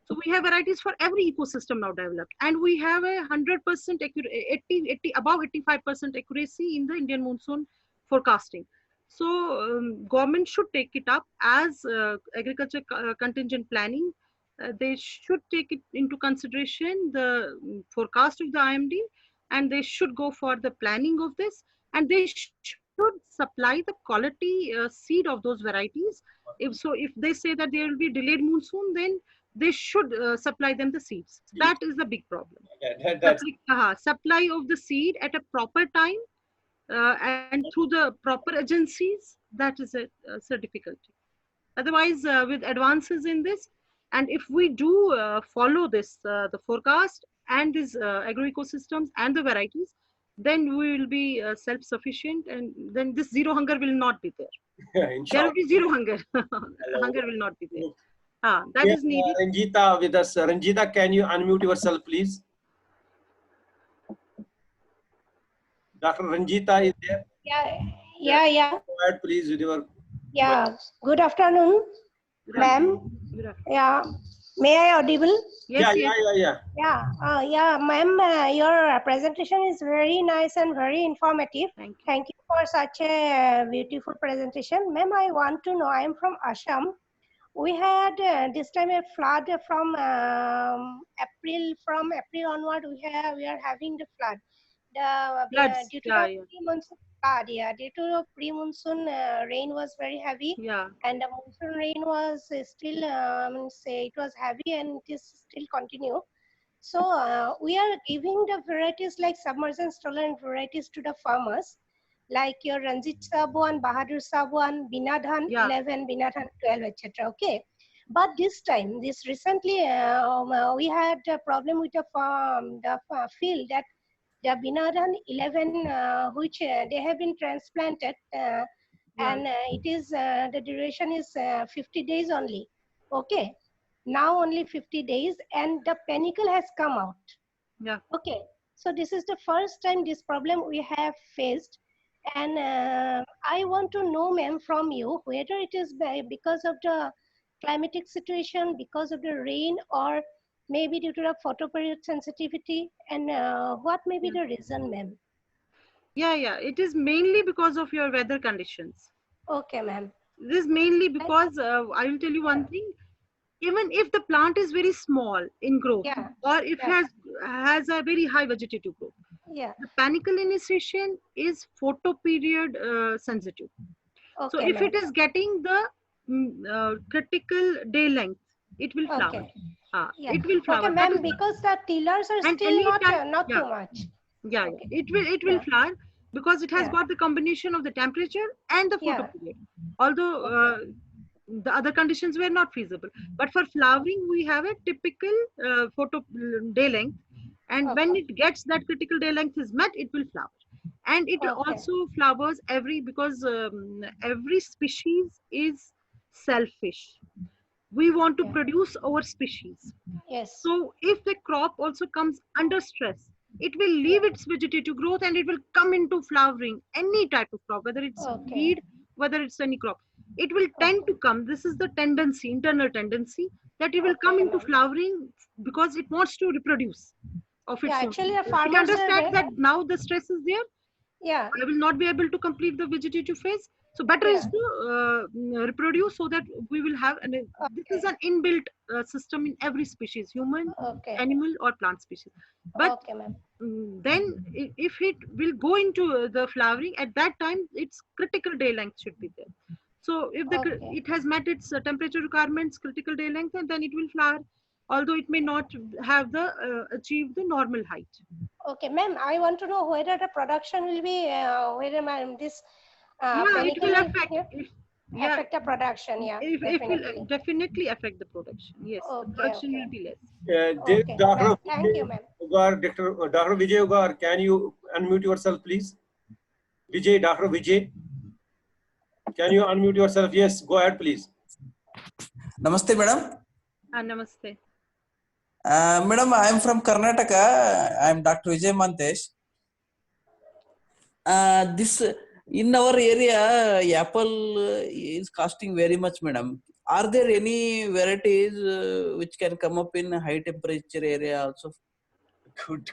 So we have varieties for every ecosystem now developed, and we have 100% accuracy, 80 above 85% accuracy in the Indian monsoon forecasting. So government should take it up as agriculture contingent planning. They should take it into consideration, the forecast of the IMD, and they should go for the planning of this, and they should supply the quality seed of those varieties. If they say that there will be delayed monsoon, then they should supply them the seeds. That is the big problem. That's Supply of the seed at a proper time and through the proper agencies, that is a difficulty. Otherwise, with advances in this, and if we do follow this, the forecast and these agroecosystems and the varieties, then we will be self-sufficient, and then this zero hunger will not be there. There will be zero hunger. Hunger will not be there. That is needed. Ranjita with us. Ranjita, can you unmute yourself, please? Dr. Ranjita is there. Yeah. Go ahead, please, with your. Yeah. Good afternoon, ma'am. Yeah. May I audible? Yes, Yeah. Yeah, ma'am. Your presentation is very nice and very informative. Thank you for such a beautiful presentation, ma'am. I want to know. I am from Assam. We had this time a flood from April. From April onward, we are having the flood. Due to the pre-monsoon flood, due to the pre-monsoon rain was very heavy, and the monsoon rain was still say it was heavy, and it is still continue. So we are giving the varieties like submergence tolerant varieties to the farmers, like your Ranjit Sabuan, Bahadur Sabuan, Binadhan 11, Binadhan 12, etc. Okay, but this time, this recently, we had a problem with the field, that the Binadhan 11, which they have been transplanted, and it is the duration is 50 days only. Okay, now only 50 days, and the panicle has come out. Okay, so this is the first time this problem we have faced. And I want to know, ma'am, from you, whether it is because of the climatic situation, because of the rain, or maybe due to the photoperiod sensitivity, and what may be the reason, ma'am? Yeah. It is mainly because of your weather conditions. Okay, ma'am. This is mainly because I will tell you one thing. Even if the plant is very small in growth, or if it has a very high vegetative growth, the panicle initiation is photoperiod sensitive. So if it is getting the critical day length, it will flower. It will flower. Okay, ma'am, because the tillers are still not too much. It will flower because it has got the combination of the temperature and the photoperiod. Although the other conditions were not feasible, but for flowering we have a typical photo day length, and when it gets that critical day length is met, it will flower. And it also flowers because every species is selfish. We want to produce our species. So if the crop also comes under stress, it will leave its vegetative growth and it will come into flowering, any type of crop, whether it's weed, whether it's any crop. it will tend to come. This is the tendency, internal tendency, that it will come into flowering because it wants to reproduce of its own. Actually, the It farmers understands that now the stress is there. Yeah. I will not be able to complete the vegetative phase. So better is to reproduce so that we will have, and this is an inbuilt system in every species, human, animal or plant species. But then if it will go into the flowering, at that time its critical day length should be there. So if it has met its temperature requirements, critical day length, and then it will flower, although it may not have the achieve the normal height. Okay, ma'am, I want to know whether the production will be, whether this it will affect. Affect the production, It will definitely affect the production. Yes, the production will be less. Dr. Thank you, ma'am. Dr. Vijay Ugar, can you unmute yourself, please? Vijay, Dr. Vijay, can you unmute yourself? Yes, go ahead, please. Namaste, madam. Namaste. Madam, I am from Karnataka. I am Dr. Vijay Mantesh. This in our area, apple is costing very much, madam. Are there any varieties which can come up in high temperature area also? Good.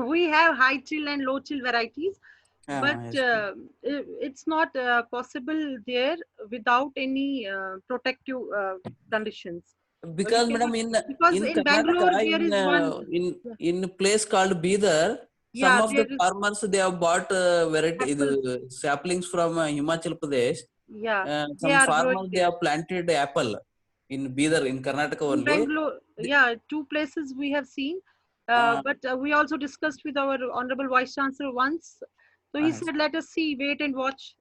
We have high chill and low chill varieties, but yes, it's not possible there without any protective conditions. Because madam, in Karnataka, Bangalore, there is one in a place called Bidar, some of the farmers, they have bought variety saplings from Himachal Pradesh. Yeah, some farmers they have planted apple in Bidar, in Karnataka only. Bangalore, yeah, 2 places we have seen. But we also discussed with our Honorable Vice Chancellor once. So he said, let us see, wait and watch.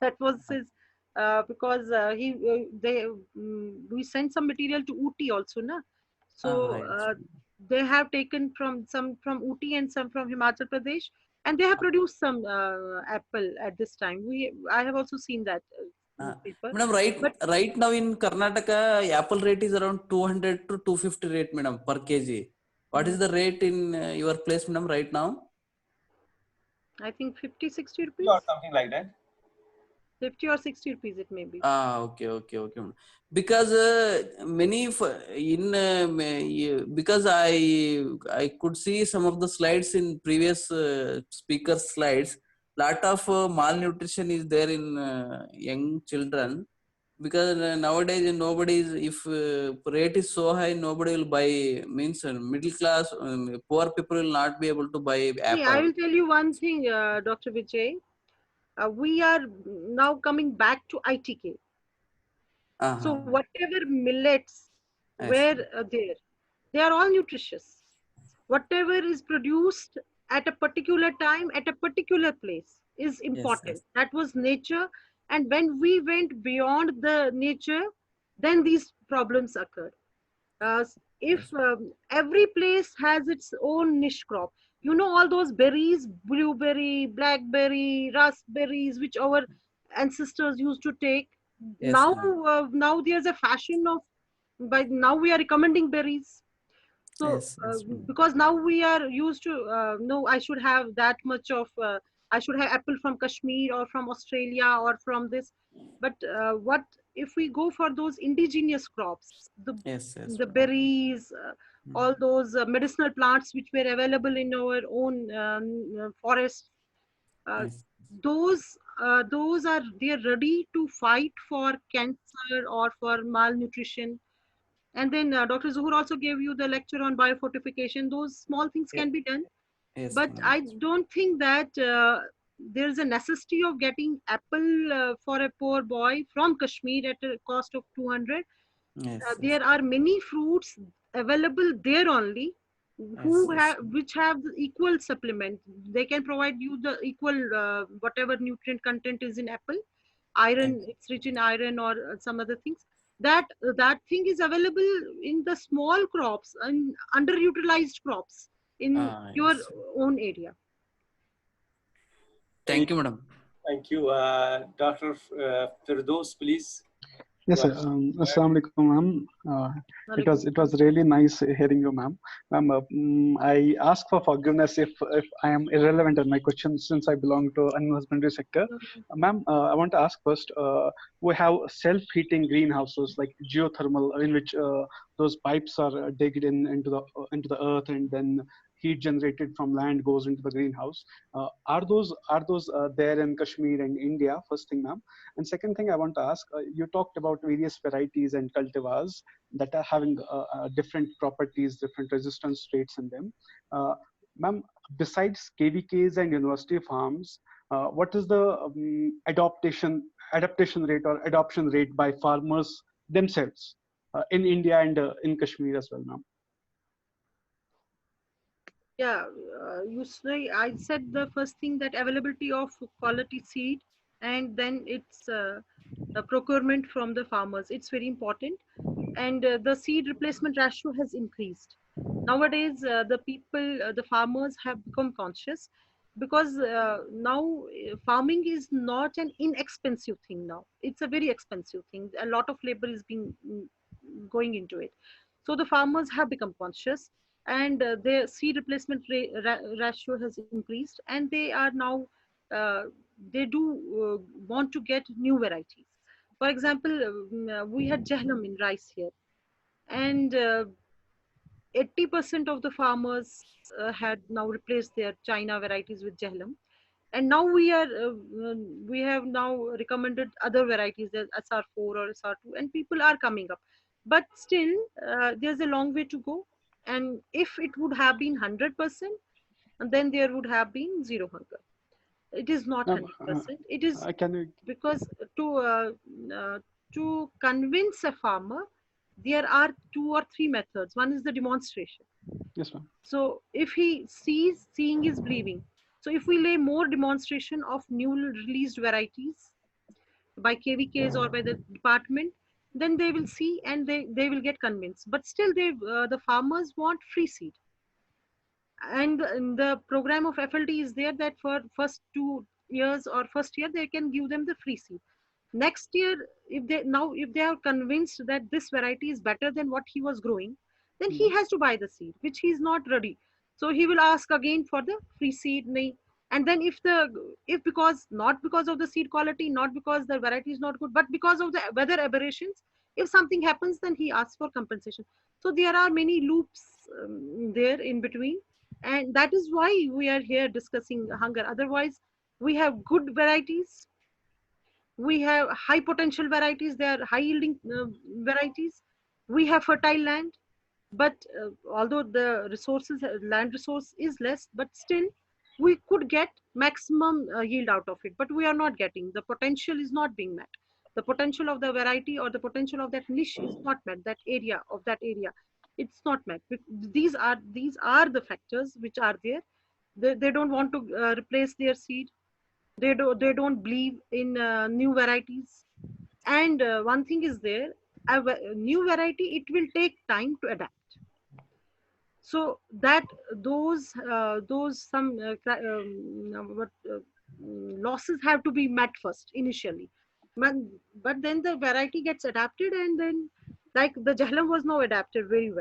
That was his, because we sent some material to Ooty also, na? So they have taken some from Ooty and some from Himachal Pradesh, and they have produced some apple at this time. I have also seen that paper. Madam, right now in Karnataka, apple rate is around 200 to 250 rate, madam, per kg. What is the rate in your place, madam, right now? I think 50, 60 rupees. Or something like that. 50 or 60 rupees it may be. Okay. Because many because I could see some of the slides in previous speakers' slides. Lot of malnutrition is there in young children. Because nowadays nobody is, if rate is so high, nobody will buy, means middle class, poor people will not be able to buy apple. See, I will tell you one thing, Dr. Vijay. We are now coming back to ITK. So whatever millets were there, they are all nutritious. Whatever is produced at a particular time, at a particular place is important. That was nature. And when we went beyond the nature, then these problems occurred. If every place has its own niche crop, you know, all those berries, blueberry, blackberry, raspberries, which our ancestors used to take. Now there's a fashion of, but now we are recommending berries. So because now we are used to no, I should have that much of I should have apple from Kashmir or from Australia or from this. But what if we go for those indigenous crops, the berries, all those medicinal plants which were available in our own forests, those are, they are ready to fight for cancer or for malnutrition. And then Dr. Zuhur also gave you the lecture on biofortification. Those small things can be done. But I don't think that there's a necessity of getting apple for a poor boy from Kashmir at a cost of 200. There are many fruits available there only which have the equal supplement. They can provide you the equal whatever nutrient content is in apple. Iron, it's rich in iron or some other things. That thing is available in the small crops and underutilized crops in your own area. Thank you, madam. Thank you. Dr. Firdaus, please. Yes, sir. Assalamu alaikum, ma'am. It was really nice hearing you, ma'am. Ma'am, I ask for forgiveness if I am irrelevant in my question since I belong to animal husbandry sector. Ma'am, I want to ask first. We have self-heating greenhouses like geothermal, in which those pipes are digged into the earth, and then heat generated from land goes into the greenhouse. Are those there in Kashmir and India? First thing, ma'am. And second thing I want to ask, you talked about various varieties and cultivars that are having different properties, different resistance rates in them. Ma'am, besides KVKs and university farms, what is the adaptation rate or adoption rate by farmers themselves in India and in Kashmir as well, ma'am? Yeah, you say I said the first thing that availability of quality seed, and then it's procurement from the farmers. It's very important, and the seed replacement ratio has increased. Nowadays, the people, the farmers have become conscious, because now farming is not an inexpensive thing. Now it's a very expensive thing. A lot of labor is being going into it. So the farmers have become conscious, and their seed replacement ratio has increased, and they are now uh, they do want to get new varieties. For example, we had jahlam in rice here, and 80% of the farmers had now replaced their China varieties with jahlam, and now we have now recommended other varieties, as SR4 or SR2, and people are coming up. But still, there's a long way to go, and if it would have been 100%, and then there would have been zero hunger. It is not Ma'am, 100%. It is can you? because uh, to convince a farmer, there are two or three methods. One is the demonstration. Yes, ma'am. So if he sees, seeing is believing. So if we lay more demonstration of new released varieties by KVKs or by the department, then they will see, and they will get convinced. But still, the farmers want free seed. And the program of FLT is there that for first 2 years or first year, they can give them the free seed. Next year, if they are convinced that this variety is better than what he was growing, then he has to buy the seed, which he is not ready. So he will ask again for the free seed. And then if because not because of the seed quality, not because the variety is not good, but because of the weather aberrations, if something happens, then he asks for compensation. So there are many loops there in between, and that is why we are here discussing hunger. Otherwise, we have good varieties, we have high potential varieties, they are high yielding varieties, we have fertile land, but although the land resource is less, but still we could get maximum yield out of it, but we are not getting. The potential is not being met. The potential of the variety or the potential of that niche is not met. That area, it's not met. These are the factors which are there. They don't want to replace their seed. They don't believe in new varieties. And one thing is there, a new variety, it will take time to adapt. So that those some what losses have to be met first initially, but, but then the variety gets adapted, and then like the jahlam was now adapted very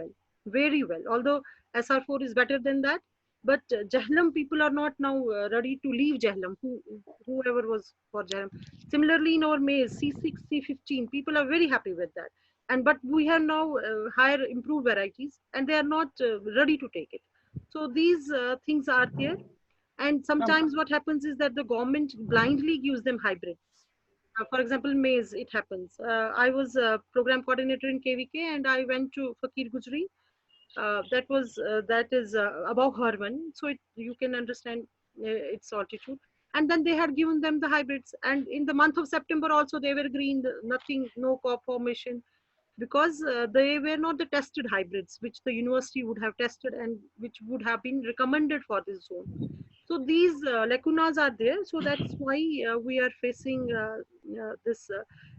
well, although SR4 is better than that. But jahlam, people are not now ready to leave jahlam, whoever was for jahlam. Similarly, in our maize C6 C15, people are very happy with that, and but we have now higher improved varieties, and they are not ready to take it. So these things are there. And sometimes what happens is that the government blindly gives them hybrids. For example, maize, it happens. I was a program coordinator in KVK, and I went to Fakir Gujri. That is above Harvan, so you can understand its altitude. And then they had given them the hybrids, and in the month of September also they were green, nothing, no crop formation, because they were not the tested hybrids which the university would have tested and which would have been recommended for this zone. So these lacunas are there. So that's why we are facing this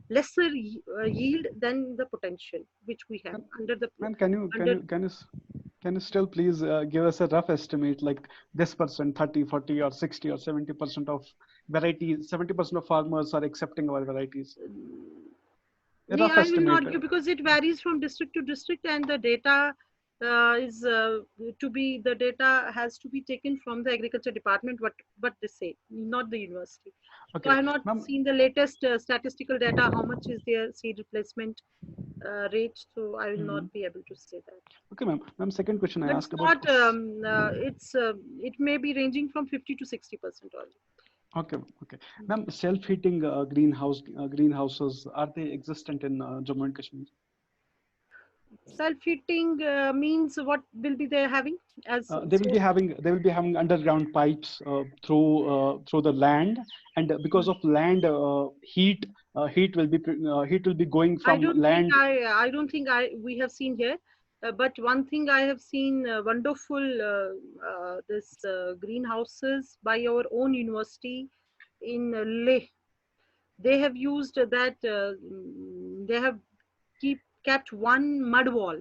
lesser yield than the potential which we have under the. Ma'am, can you still please give us a rough estimate, like this percent, 30, 40, or 60, or 70% of varieties, 70% of farmers are accepting our varieties? Yeah, rough I will not estimate. give because it varies from district to district, and the data the data has to be taken from the agriculture department. What they say, not the university. So Okay, I have not ma'am. seen the latest statistical data. How much is their seed replacement rate? So I will not be able to say that. Okay, ma'am. Ma'am, second question I But ask it's about. not. It may be ranging from 50 to 60% only. Okay, okay. Ma'am, self-heating greenhouses, are they existent in Jammu and Kashmir? Self-heating means what will be they having as They will be having underground pipes through the land, and because of land heat will be going from land. I don't think we have seen here, but one thing I have seen wonderful this greenhouses by our own university in Leh. They have used that. They have kept one mud wall.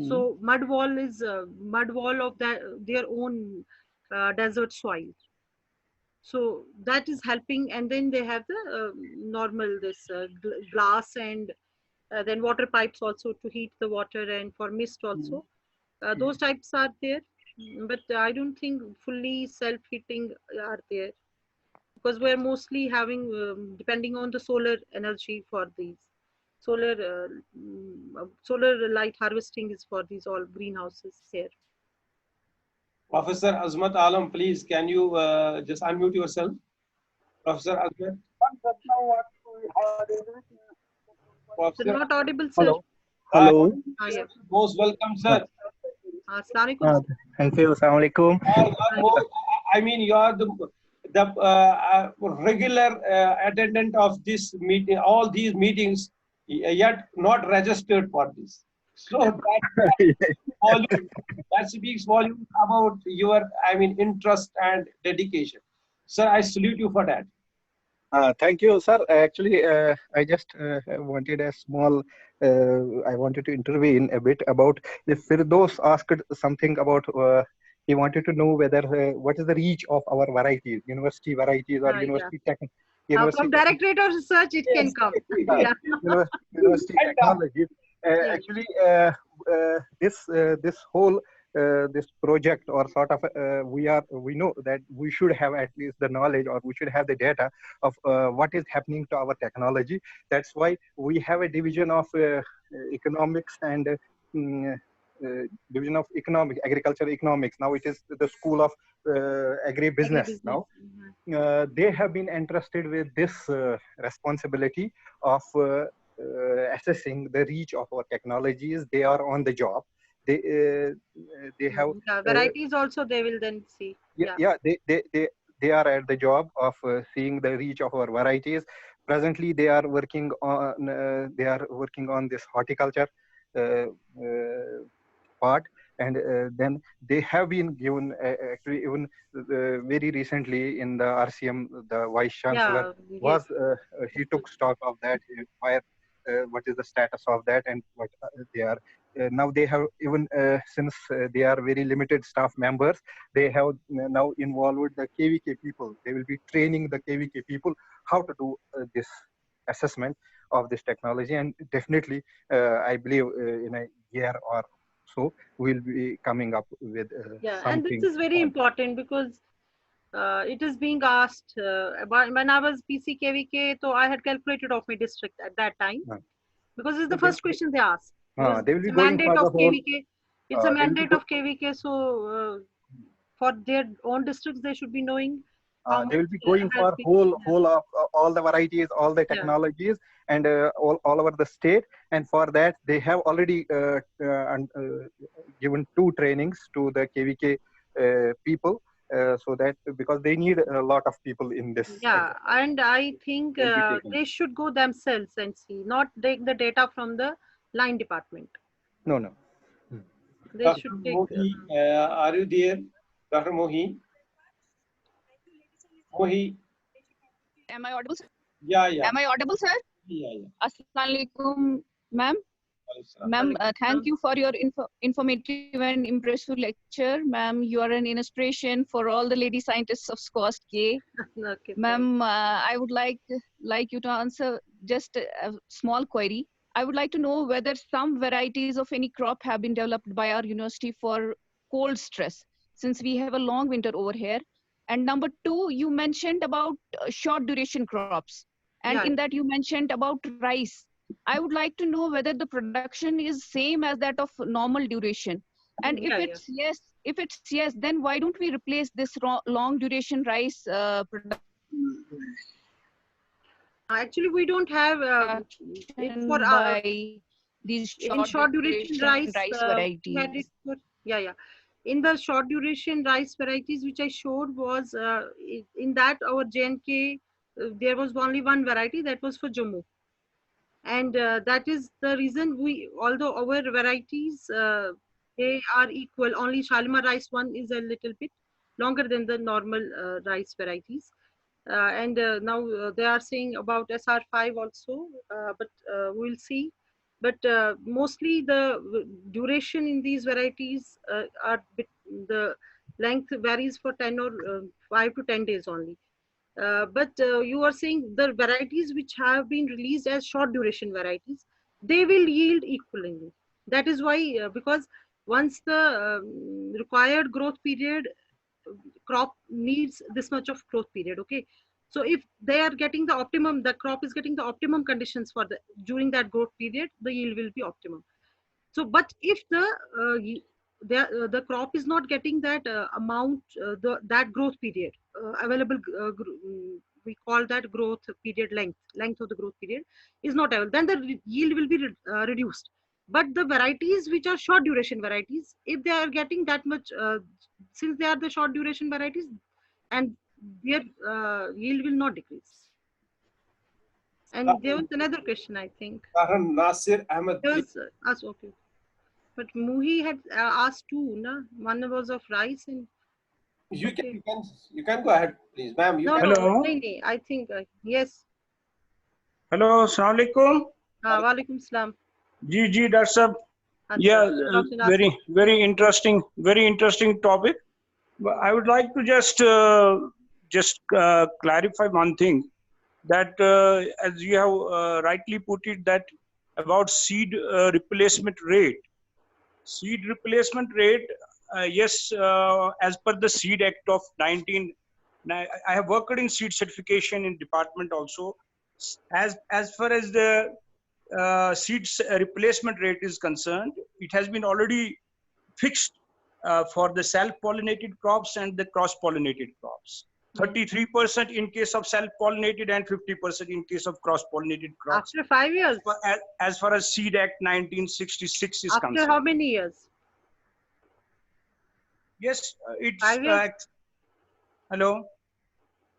So mud wall is mud wall of their own desert soil. So that is helping, and then they have the normal this glass and then water pipes also to heat the water and for mist also. Those types are there, but I don't think fully self-heating are there because we're mostly having depending on the solar energy for these solar light harvesting is for these all greenhouses here. Professor Azmat Alam, please, can you just unmute yourself? Professor Azmat. Professor, not audible, sir. Hello. Hello. Yeah. Most welcome, sir. Assalamualaikum. Thank you. Assalamualaikum. I mean, you are the regular attendant of this meeting, all these meetings, yet not registered for this. So that speaks volumes about your, I mean, interest and dedication. Sir, I salute you for that. Thank you, sir. Actually, I just wanted a small, I wanted to intervene a bit about if Firdos asked something about, he wanted to know whether, what is the reach of our varieties, university varieties or university from Directorate of Research, it can come. University technologies. Actually, this whole this project or sort of we know that we should have at least the knowledge or we should have the data of what is happening to our technology. That's why we have a division of economics and division of economics, agriculture economics. Now it is the School of Agribusiness. Now they have been entrusted with this responsibility of assessing the reach of our technologies. They are on the job. They have varieties also. They will then see. They are at the job of seeing the reach of our varieties. Presently, they are working on this horticulture part, and then they have been given actually even very recently in the RCM, the Vice Chancellor he took stock of that, where what is the status of that and what they are. Now they have even since they are very limited staff members, they have now involved the KVK people. They will be training the KVK people how to do this assessment of this technology, and definitely I believe in a year or so we'll be coming up with something. And this is very important because it is being asked when I was PCKVK, so I had calculated of my district at that time because it's the first question they ask. They will be it's a going mandate for of KVK. It's a mandate of KVK. So for their own districts, they should be knowing. They will be going for whole of all the varieties, all the technologies, and all over the state. And for that, they have already given 2 trainings to the KVK people. So that because they need a lot of people in this. And I think they should go themselves and see, not take the data from the line department. No. They Dr. should take. Mohi, are you there, Dr. Mohi? Mohi. Am I audible, sir? Yeah. Am I audible, sir? Yeah. Assalamualaikum, ma'am. Ma'am, thank you for your informative and impressive lecture. Ma'am, you are an inspiration for all the lady scientists of SCOST-K. Okay, ma'am, I would like you to answer just a small query. I would like to know whether some varieties of any crop have been developed by our university for cold stress, since we have a long winter over here. And number two, you mentioned about short duration crops. And Yeah. in that you mentioned about rice. I would like to know whether the production is same as that of normal duration. And if it's yes, then why don't we replace this long duration rice production Actually, we don't have it for by these in short duration rice we had it varieties? for, in the short duration rice varieties which I showed was in that our JNK there was only one variety that was for Jammu, and that is the reason we, although our varieties they are equal, only Shalimar rice one is a little bit longer than the normal rice varieties. And now they are saying about SR5 also, but we'll see. But mostly the duration in these varieties are the length varies for 10 or 5 to 10 days only. But you are saying the varieties which have been released as short duration varieties, they will yield equally. That is why, because once the required growth period, crop needs this much of growth period. Okay, so if they are getting the optimum, the crop is getting the optimum conditions for the during that growth period, the yield will be optimum. So but if the crop is not getting that amount, that growth period available, we call that growth period length of the growth period is not available, then the yield will be reduced. But the varieties which are short duration varieties, if they are getting that much, since they are the short duration varieties, and their yield will not decrease. And there was another question, I think. Nasir Ahmed. There was okay. But Muhi had asked two, na? One was of rice and. You can go ahead, please, ma'am. No, I think yes. Hello, Assalamu alaikum. Walaikum salam. Ji, that's a very interesting topic. But I would like to just clarify one thing, that as you have rightly put it, that about seed replacement rate. Seed replacement rate, yes, as per the Seed Act of 19. I have worked in seed certification in department also. As far as the seeds replacement rate is concerned, it has been already fixed for the self-pollinated crops and the cross-pollinated crops. 33% in case of self-pollinated and 50% in case of cross-pollinated crops. After 5 years? As far as Seed Act 1966 is concerned. After how many years? Yes, it's 5 years? Hello.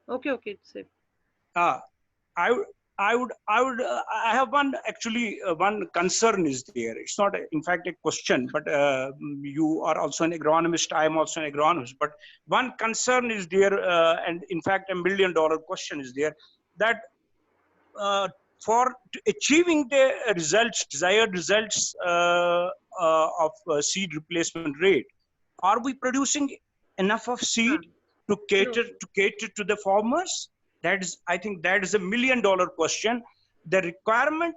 Okay, safe. I have one concern is there. It's not in fact a question, but you are also an agronomist. I am also an agronomist. But one concern is there, and in fact, $1 million question is there, that for achieving the desired results of seed replacement rate, are we producing enough of seed to cater to the farmers? I think that is $1 million question. The requirement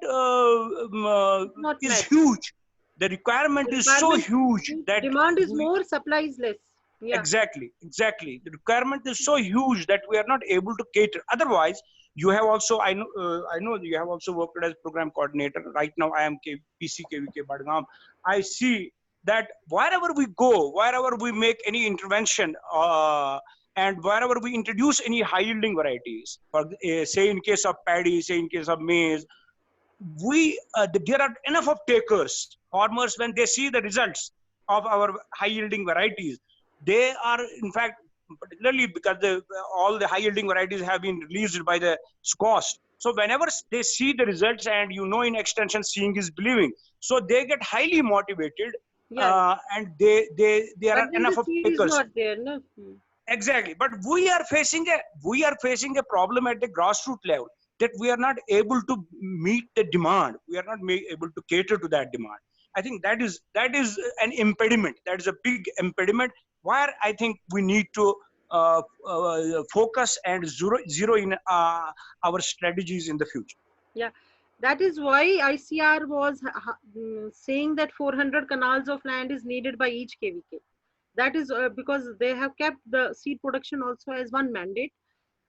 is huge. The requirement is so huge that demand is more, supply is less. Yeah. Exactly. The requirement is so huge that we are not able to cater. Otherwise, you have also, I know you have also worked as program coordinator. Right now, I am PCKVK Badgam. I see that wherever we go, wherever we make any intervention, and wherever we introduce any high yielding varieties, for say in case of paddy, say in case of maize, there are enough of takers. Farmers, when they see the results of our high yielding varieties, they are in fact, particularly because all the high yielding varieties have been released by the SCOST. So whenever they see the results, and in extension, seeing is believing. So they get highly motivated, and there are enough of takers. Not there, no? Exactly, but we are facing a problem at the grassroots level, that we are not able to meet the demand. We are not able to cater to that demand. I think that is an impediment. That is a big impediment where I think we need to focus and zero in our strategies in the future. Yeah, that is why ICR was saying that 400 canals of land is needed by each KVK. That is because they have kept the seed production also as one mandate.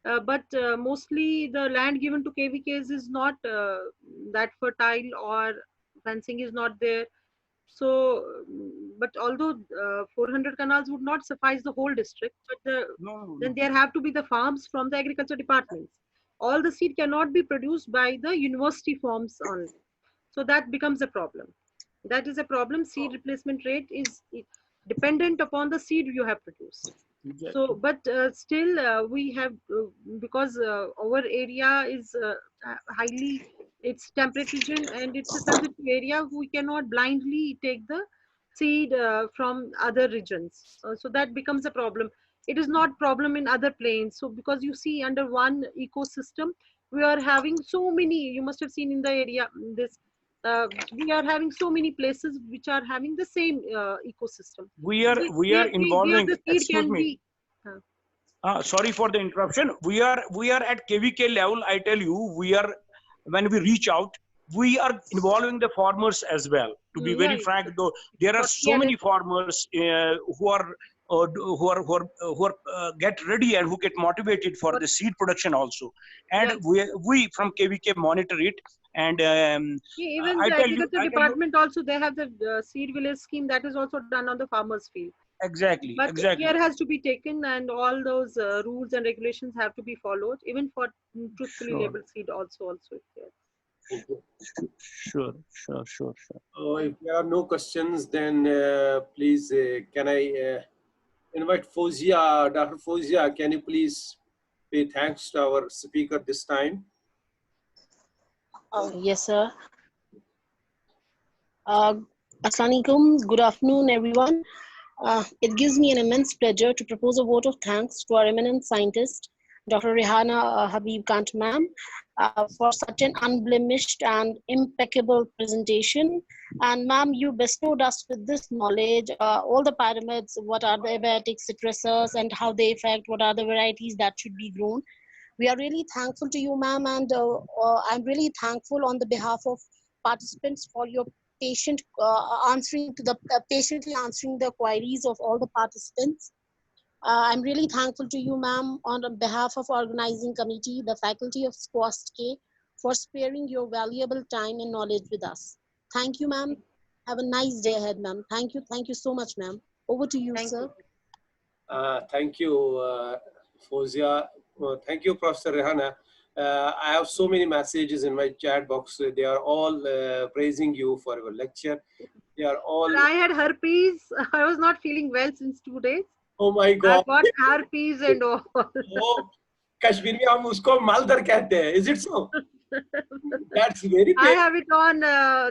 But mostly the land given to KVKs is not that fertile, or fencing is not there. So, but although 400 canals would not suffice the whole district, but then there have to be the farms from the agriculture departments. All the seed cannot be produced by the university farms only. So that becomes a problem. That is a problem. Seed replacement rate is dependent upon the seed you have produced. So, but still we have, because our area is highly, it's temperate region and it's a sensitive area, we cannot blindly take the seed from other regions. So that becomes a problem. It is not problem in other plains. So because you see, under one ecosystem, we are having so many, you must have seen in the area, this we are having so many places which are having the same ecosystem. We are There involving, the seed excuse can me, be. sorry for the interruption. We are at KVK level. I tell you, we are, when we reach out, we are involving the farmers as well. To be very frank, though, there are so many farmers who are get ready and who get motivated for the seed production also. And we from KVK monitor it. And Even the agriculture department also, they have the seed village scheme that is also done on the farmers field. Exactly. But care has to be taken, and all those rules and regulations have to be followed, even for truthfully labeled seed also is there. Sure. If there are no questions, then please, can I invite Fozia, Dr. Fozia, can you please pay thanks to our speaker this time? Yes, sir. Assalamualaikum. Good afternoon, everyone. It gives me an immense pleasure to propose a vote of thanks to our eminent scientist, Dr. Rehana Habib Kant ma'am, for such an unblemished and impeccable presentation. And ma'am, you bestowed us with this knowledge, all the pyramids, what are the abiotic citrusas and how they affect, what are the varieties that should be grown. We are really thankful to you, ma'am, and I'm really thankful on the behalf of participants for your patiently answering the queries of all the participants. I'm really thankful to you, ma'am, on behalf of organizing committee, the faculty of FVSc&AH, for sparing your valuable time and knowledge with us. Thank you, ma'am. Have a nice day ahead, ma'am. Thank you so much, ma'am. Over to you, sir. Thank you, Fozia. Thank you, Professor Rehana. I have so many messages in my chat box. They are all praising you for your lecture. They are all. I had herpes. I was not feeling well since 2 days. Oh my God! I got herpes and all. Oh, Kashmir में हम उसको मालदर कहते हैं. Is it so? That's very painful. I have it on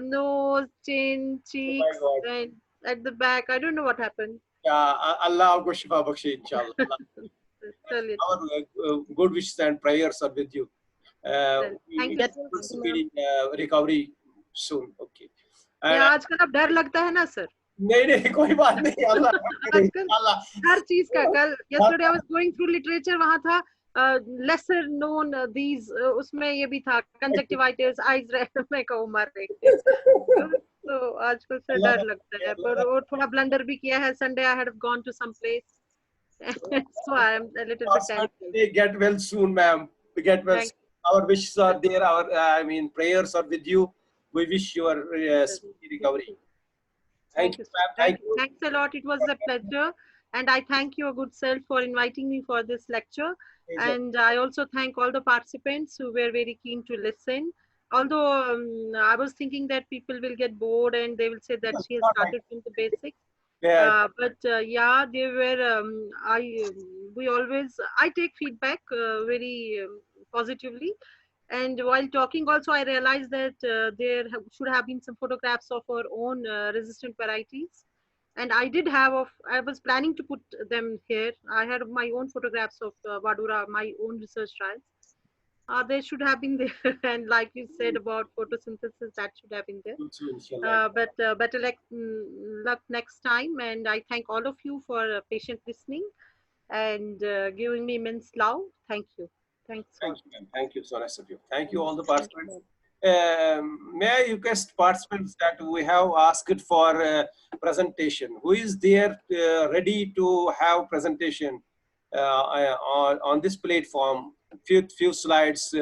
nose, chin, cheeks, and at the back. I don't know what happened. Allah आपको शिफा बख्शे इंशाल्लाह. Our good wishes and prayers are with you. Thank you. Recovery soon. Okay. आजकल अब डर लगता है ना sir? नहीं कोई बात नहीं. अल्लाह हर चीज का. कल yesterday I was going through literature, वहाँ था lesser known these, उसमें ये भी था conjunctivitis, eyes red. मैं कहूँ मर रही. तो आजकल से डर लगता है, पर वो थोड़ा ब्लंडर भी किया है. Sunday I had gone to some place. So I am a little bit tense. Get well soon, ma'am. Get well. Our wishes are there. Our prayers are with you. We wish your speedy recovery. Thank you, ma'am. Thank you. Thanks a lot. It was a pleasure, and I thank your good self for inviting me for this lecture. And I also thank all the participants who were very keen to listen. Although I was thinking that people will get bored and they will say that she has started from the basics. But yeah, they were. I take feedback very positively. And while talking also, I realized that there should have been some photographs of our own resistant varieties. And I was planning to put them here. I had my own photographs of Vadura, my own research trials. They should have been there. And like you said about photosynthesis, that should have been there. But better luck next time. And I thank all of you for patient listening and giving me immense love. Thank you. Thanks. Thank you, ma'am. Thank you so much of you. Thank you all the participants. may I request participants that we have asked for presentation? Who is there ready to have presentation on this platform? Few slides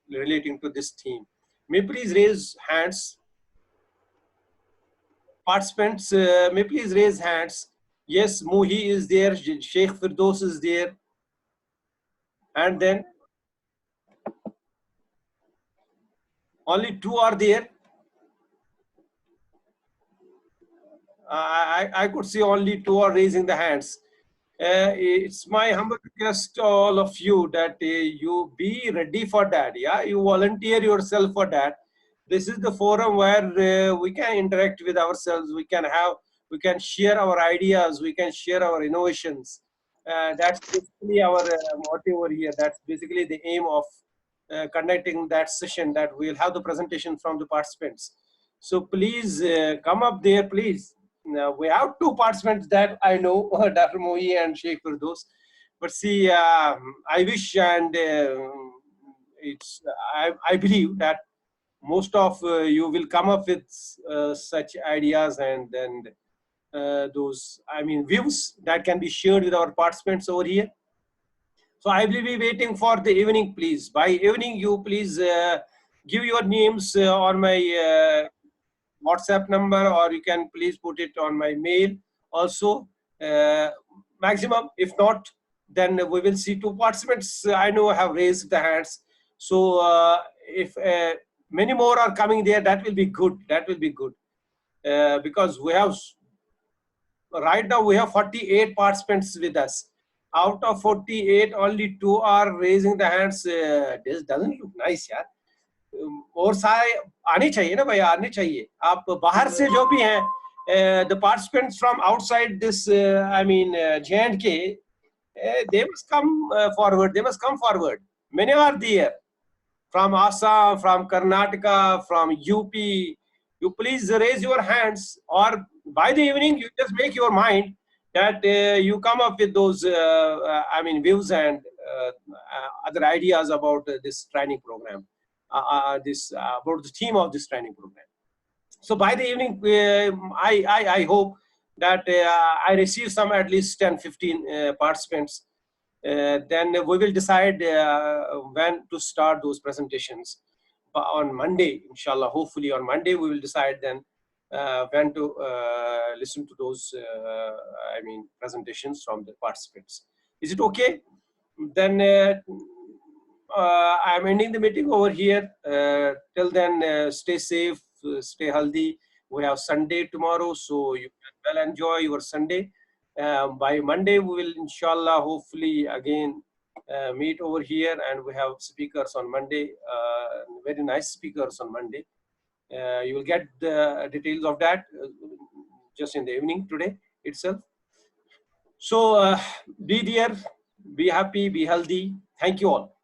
relating to this theme. May please raise hands. Participants, may please raise hands. Yes, Muhi is there, Sheikh Firdos is there, and then only two are there. I could see only two are raising the hands. It's my humble request to all of you that you be ready for that. Yeah, you volunteer yourself for that. This is the forum where we can interact with ourselves. We can share our ideas. We can share our innovations. That's basically our motive over here. That's basically the aim of conducting that session. That we'll have the presentation from the participants. So please come up there, please. We have two participants that I know, Dr. Mohi and Sheikh Firdos. But see, I wish and I believe that most of you will come up with such ideas and then those, views that can be shared with our participants over here. So I will be waiting for the evening, please. By evening, you please give your names on my WhatsApp number, or you can please put it on my mail also. Maximum, if not, then we will see two participants I know have raised the hands. So if many more are coming there, that will be good. That will be good because we have right now we have 48 participants with us. Out of 48, only two are raising the hands. This doesn't look nice, यार. और सारे आने चाहिए ना भाई, आने चाहिए. आप बाहर से जो भी हैं, the participants from outside this, J&K, they must come forward. They must come forward. Many are there from Assam, from Karnataka, from UP. You please raise your hands, or by the evening you just make your mind that you come up with those views and other ideas about this training program, about the theme of this training program. So by the evening, I hope that I receive some at least 10-15 participants. Then we will decide when to start those presentations. But on Monday, inshallah, hopefully on Monday, we will decide then when to listen to those, presentations from the participants. Is it okay? Then I'm ending the meeting over here. Till then, stay safe, stay healthy. We have Sunday tomorrow, so you can well enjoy your Sunday. By Monday, we will, inshallah, hopefully again meet over here, and we have speakers on Monday, very nice speakers on Monday. You will get the details of that just in the evening today itself. So be there, be happy, be healthy. Thank you all.